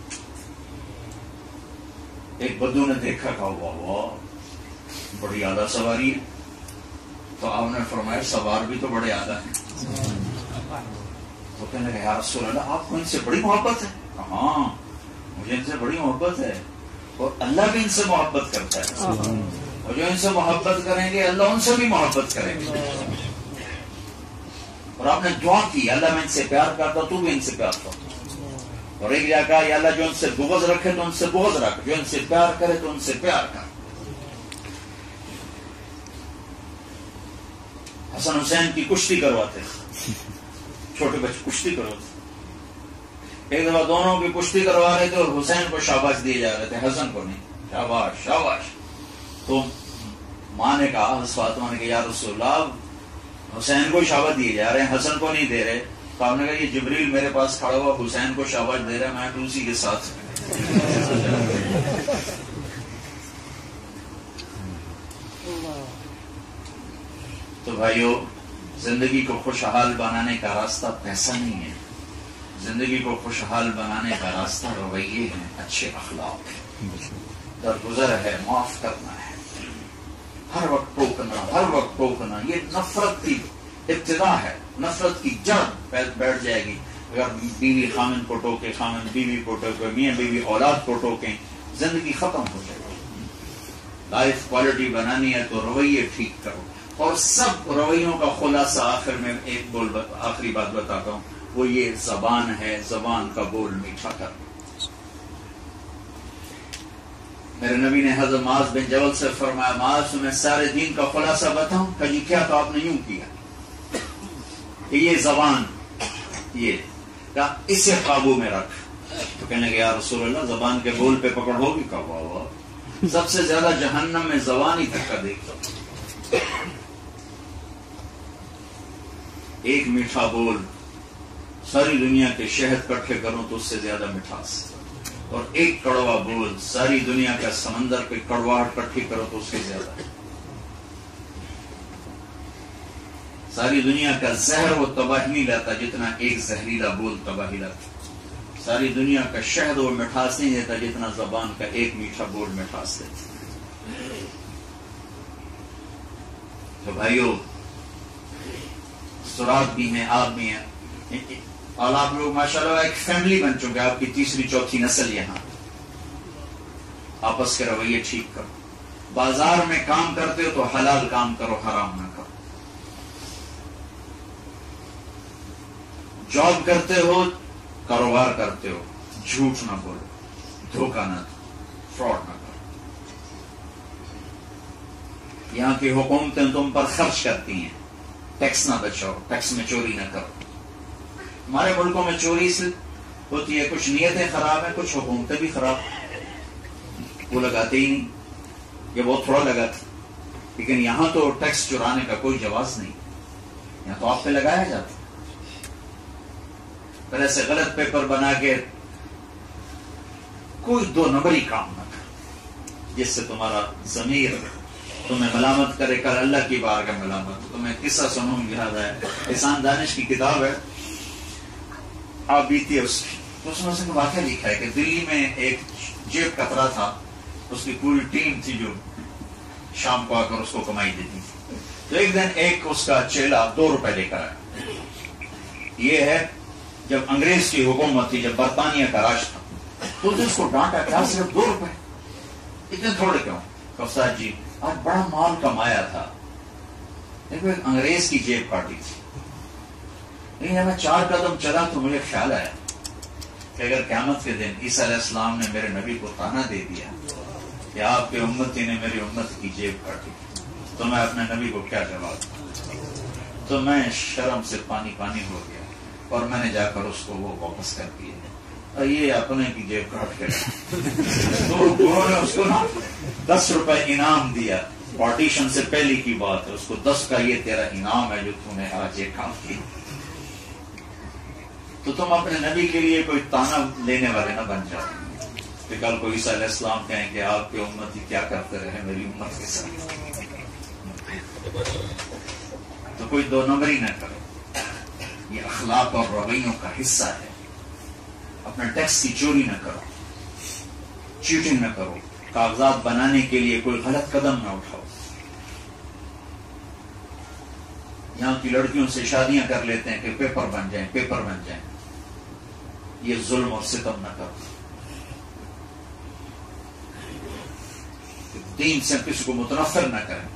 ایک بدو نے دیکھا کہ واہ بڑی اعلیٰ سواری ہے، تو آپ نے فرمایا سوار بھی تو بڑے اعلیٰ ہیں۔ تو کہنے لگا یا رسول اللہ آپ کو ان سے بڑی محبت ہے؟ ہاں مجھے ان سے بڑی محبت ہے، اور اللہ بھی ان سے محبت کرتا ہے، اور جو ان سے محبت کریں گے اللہ ان سے بھی محبت کریں گے۔ اور آپ نے دعا کی اللہ میں ان سے پیار کرتا تو بھی ان سے پیار کرتا، اور ایک جگہ کہا یا اللہ جو ان سے بغض رکھے تو ان سے بغض رکھ، جو ان سے پیار کرے تو ان سے پیار کر۔ حسن حسین کی کشتی کرواتے، چھوٹے بچے کشتی کرواتے۔ ایک دفعہ دونوں کی کشتی کروا رہے تھے اور حسین کو شاباش دیے جا رہے تھے، حسن کو نہیں، شاباش شاباش۔ تو ماں نے کہا، حضرت فاطمہ نے کہا یا رسول اللہ حسین کو شاباش دیے جا رہے ہیں، حسن کو نہیں دے رہے۔ تو آپ نے کہا یہ جبریل میرے پاس کھڑا ہوا حسین کو شاباش دے رہا ہے، میں تو اسی کے ساتھ۔ تو بھائیو زندگی کو خوشحال بنانے کا راستہ پیسہ نہیں ہے، زندگی کو خوشحال بنانے کا راستہ رویے ہیں، اچھے اخلاق ہیں، درگزر ہے، معاف کرنا ہے، ہر وقت ٹوکنا، یہ نفرت کی ابتدا ہے، نفرت کی جڑ بیٹھ جائے گی۔ اگر بیوی خامن کو ٹوکے، خامن بیوی کو ٹوکے، میاں بیوی اولاد کو ٹوکیں، زندگی ختم ہو جائے گی۔ لائف کوالٹی بنانی ہے تو رویے ٹھیک کرو، اور سب رویوں کا خلاصہ آخر میں ایک آخری بات بتاتا ہوں، وہ یہ زبان ہے، زبان کا بول میٹھا کر۔ میرے نبی نے حضرت معاذ بن جبل سے فرمایا معاذ تمہیں سارے دین کا خلاصہ بتاؤں؟ کہ جی کیا؟ تو آپ نے یوں کیا کہ یہ زبان، یہ اسے قابو میں رکھ۔ تو کہنے لگے یا رسول اللہ زبان کے بول پہ پکڑ ہوگی؟ کہا واہ، سب سے زیادہ جہنم میں زبان ہی دھکا دے گی۔ ایک میٹھا بول ساری دنیا کے شہد کٹھے کروں تو اس سے زیادہ مٹھاس، اور ایک کڑوا بول ساری دنیا کا سمندر پہ کڑواہٹ کٹھی کرو تو اس سے زیادہ۔ ساری دنیا کا زہر وہ تباہی نہیں لاتا جتنا ایک زہریلا بول تباہی لاتا. ساری دنیا کا شہد وہ مٹھاس نہیں دیتا جتنا زبان کا ایک میٹھا بول مٹھاس دیتا. تو بھائیو، سرات بھی ہیں، آپ بھی ہیں، اور آپ لوگ ماشاءاللہ ایک فیملی بن چکے. آپ کی تیسری چوتھی نسل یہاں. آپس کے رویے ٹھیک کرو. بازار میں کام کرتے ہو تو حلال کام کرو، حرام نہ کرو. جاب کرتے ہو، کاروبار کرتے ہو، جھوٹ نہ بولو، دھوکہ نہ دو، فراڈ نہ کرو. یہاں کی حکومتیں تم پر خرچ کرتی ہیں، ٹیکس نہ بچاؤ، ٹیکس میں چوری نہ کرو. ہمارے ملکوں میں چوری سے ہوتی ہے، کچھ نیتیں خراب ہیں، کچھ حکومتیں بھی خراب، وہ لگاتے ہی نہیں، یہ بہت تھوڑا لگاتے. لیکن یہاں تو ٹیکس چرانے کا کوئی جواز نہیں، یہاں تو آپ پہ لگایا جاتا. پھر ایسے غلط پیپر بنا کے کوئی دو نمبری کام نہ کر جس سے تمہارا ضمیر تمہیں ملامت کرے. کل اللہ کی بارگاہ ملامت. تمہیں قصہ سنوں، یاد ہے، احسان دانش کی کتاب ہے، آپ بیتی ہے اس کی. اس میں سے واقعہ لکھا ہے کہ دلی میں ایک جیب کترا تھا، اس کی پوری ٹیم تھی جو شام کو آ کر اس کو کمائی دیتی. تو ایک دن ایک اس کا چیلا 2 روپے لے کر آیا. یہ ہے جب انگریز کی حکومت تھی، جب برطانیہ کا راج تھا. تو اس کو ڈانٹا، کیا صرف 2 روپے، اتنے تھوڑے کیوں؟ استاد جی آج بڑا مال کمایا تھا، دیکھو ایک انگریز کی جیب کاٹی تھی. لیکن جب میں 4 قدم چلا تو مجھے خیال آیا کہ اگر قیامت کے دن عیسیٰ علیہ السلام نے میرے نبی کو طعنہ دے دیا کہ آپ کے امتی نے میری امت کی جیب کاٹی، تو میں اپنے نبی کو کیا جواب دوں؟ تو میں شرم سے پانی پانی ہو گیا اور میں نے جا کر اس کو وہ واپس کر دیے. اور یہ اپنے کی جیب کاٹ کے تو انہوں نے اس کو 10 روپے انعام دیا. پارٹیشن سے پہلے کی بات ہے. اس کو 10 کا یہ تیرا انعام ہے جو تم نے آج یہ کام کیا. تو تم اپنے نبی کے لیے کوئی تانا لینے والے نہ بن جاتے کہ کل کو عیسیٰ علیہ السلام کہیں کہ آپ کے امتی کیا کرتے رہے میری امت کے ساتھ. تو کوئی 2 نمبری نہ کرو. یہ اخلاق اور رویوں کا حصہ ہے. اپنا ٹیکس کی چوری نہ کرو، چیٹنگ نہ کرو، کاغذات بنانے کے لیے کوئی غلط قدم نہ اٹھاؤ. یہاں کی لڑکیوں سے شادیاں کر لیتے ہیں کہ پیپر بن جائیں، پیپر بن جائیں. یہ ظلم اور ستم نہ کرو. دین سے کسی کو متنفر نہ کریں.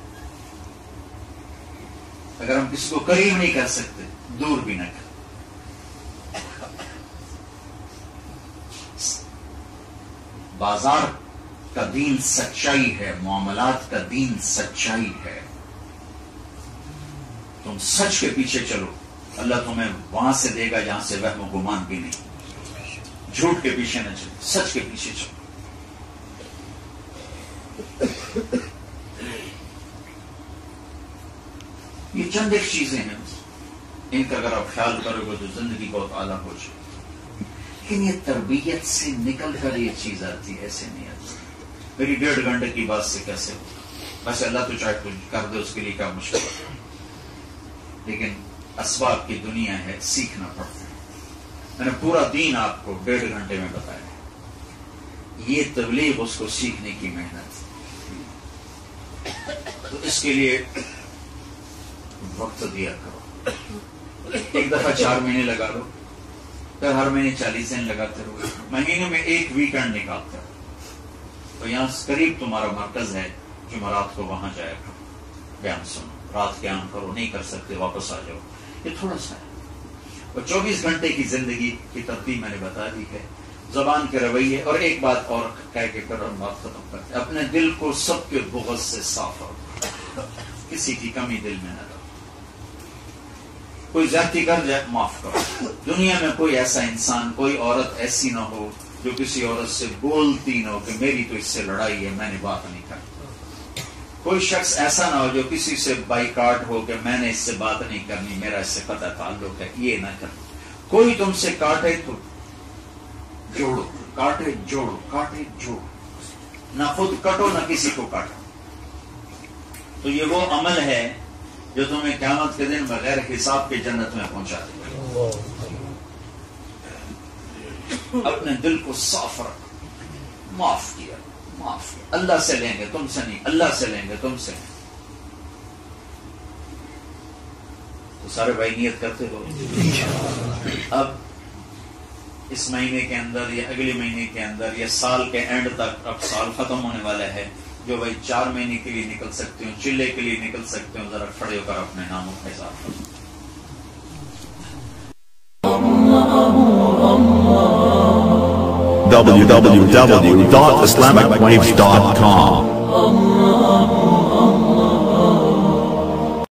اگر ہم کسی کو قریب نہیں کر سکتے، دور بھی نہ کریں. بازار کا دین سچائی ہے، معاملات کا دین سچائی ہے. تم سچ کے پیچھے چلو، اللہ تمہیں وہاں سے دے گا جہاں سے وہم و گمان بھی نہیں. جھوٹ کے پیچھے نہ چلو، سچ کے پیچھے چلو. یہ چند ایک چیزیں ہیں، ان کا اگر آپ خیال کرو گے تو زندگی بہت اعلیٰ ہو جائے. لیکن یہ تربیت سے نکل کر یہ چیز آتی ہے، ایسے نہیں آتی. میری 1.5 گھنٹے کی بات سے کیسے ہو؟ بس اللہ تو چاہے کچھ کر دے، اس کے لیے کیا مشکل ہے. لیکن اسباب کی دنیا ہے، سیکھنا پڑتا ہے. میں نے پورا دین آپ کو 1.5 گھنٹے میں بتایا. یہ تبلیغ اس کو سیکھنے کی محنت. تو اس کے لیے وقت دیا کرو. ایک دفعہ 4 مہینے لگا لو، پھر ہر مہینے 40 دن لگاتے رہو. مہینے میں 1 ویکینڈ نکالتے رہو. تو یہاں قریب تمہارا مرکز ہے، جمعرات کو وہاں جایا کرو، بیان سنو، رات قیام کرو. نہیں کر سکتے واپس آ جاؤ. یہ تھوڑا سا ہے. اور 24 گھنٹے کی زندگی کی ترتیب میں نے بتا دی ہے. زبان کے رویے. اور ایک بات اور کہہ کے پھر ہم بات ختم کرتے. اپنے دل کو سب کے بغض سے صاف رکھو. کسی کی کمی دل میں نہ رکھو. کوئی زیادتی کر جائے معاف کرو. دنیا میں کوئی ایسا انسان، کوئی عورت ایسی نہ ہو جو کسی عورت سے بولتی نہ ہو کہ میری تو اس سے لڑائی ہے، میں نے بات نہیں کرنی. کوئی شخص ایسا نہ ہو جو کسی سے بائیکاٹ ہو کہ میں نے اس سے بات نہیں کرنی، میرا اس سے قطع تعلق ہے. یہ نہ کرو. کوئی تم سے کاٹے تو جوڑو، کاٹے جوڑو، کاٹے جوڑو. نہ خود کٹو نہ کسی کو کاٹو. تو یہ وہ عمل ہے جو تمہیں قیامت کے دن بغیر حساب کے جنت میں پہنچا دے. اپنے دل کو صاف رکھ. معاف کیا. اللہ سے لیں گے تم سے نہیں, اللہ سے لیں گے تم سے. تو سارے بھائی نیت کرتے ہو. اب اس مہینے کے اندر یا اگلے مہینے کے اندر یا سال کے اینڈ تک, اب سال ختم ہونے والا ہے, جو بھائی 4 مہینے کے لیے نکل سکتے ہو, چلے کے لیے نکل سکتے ہو, ذرا کھڑے ہو کر اپنے ناموں کا حساب کرو. www.islamicwaves.com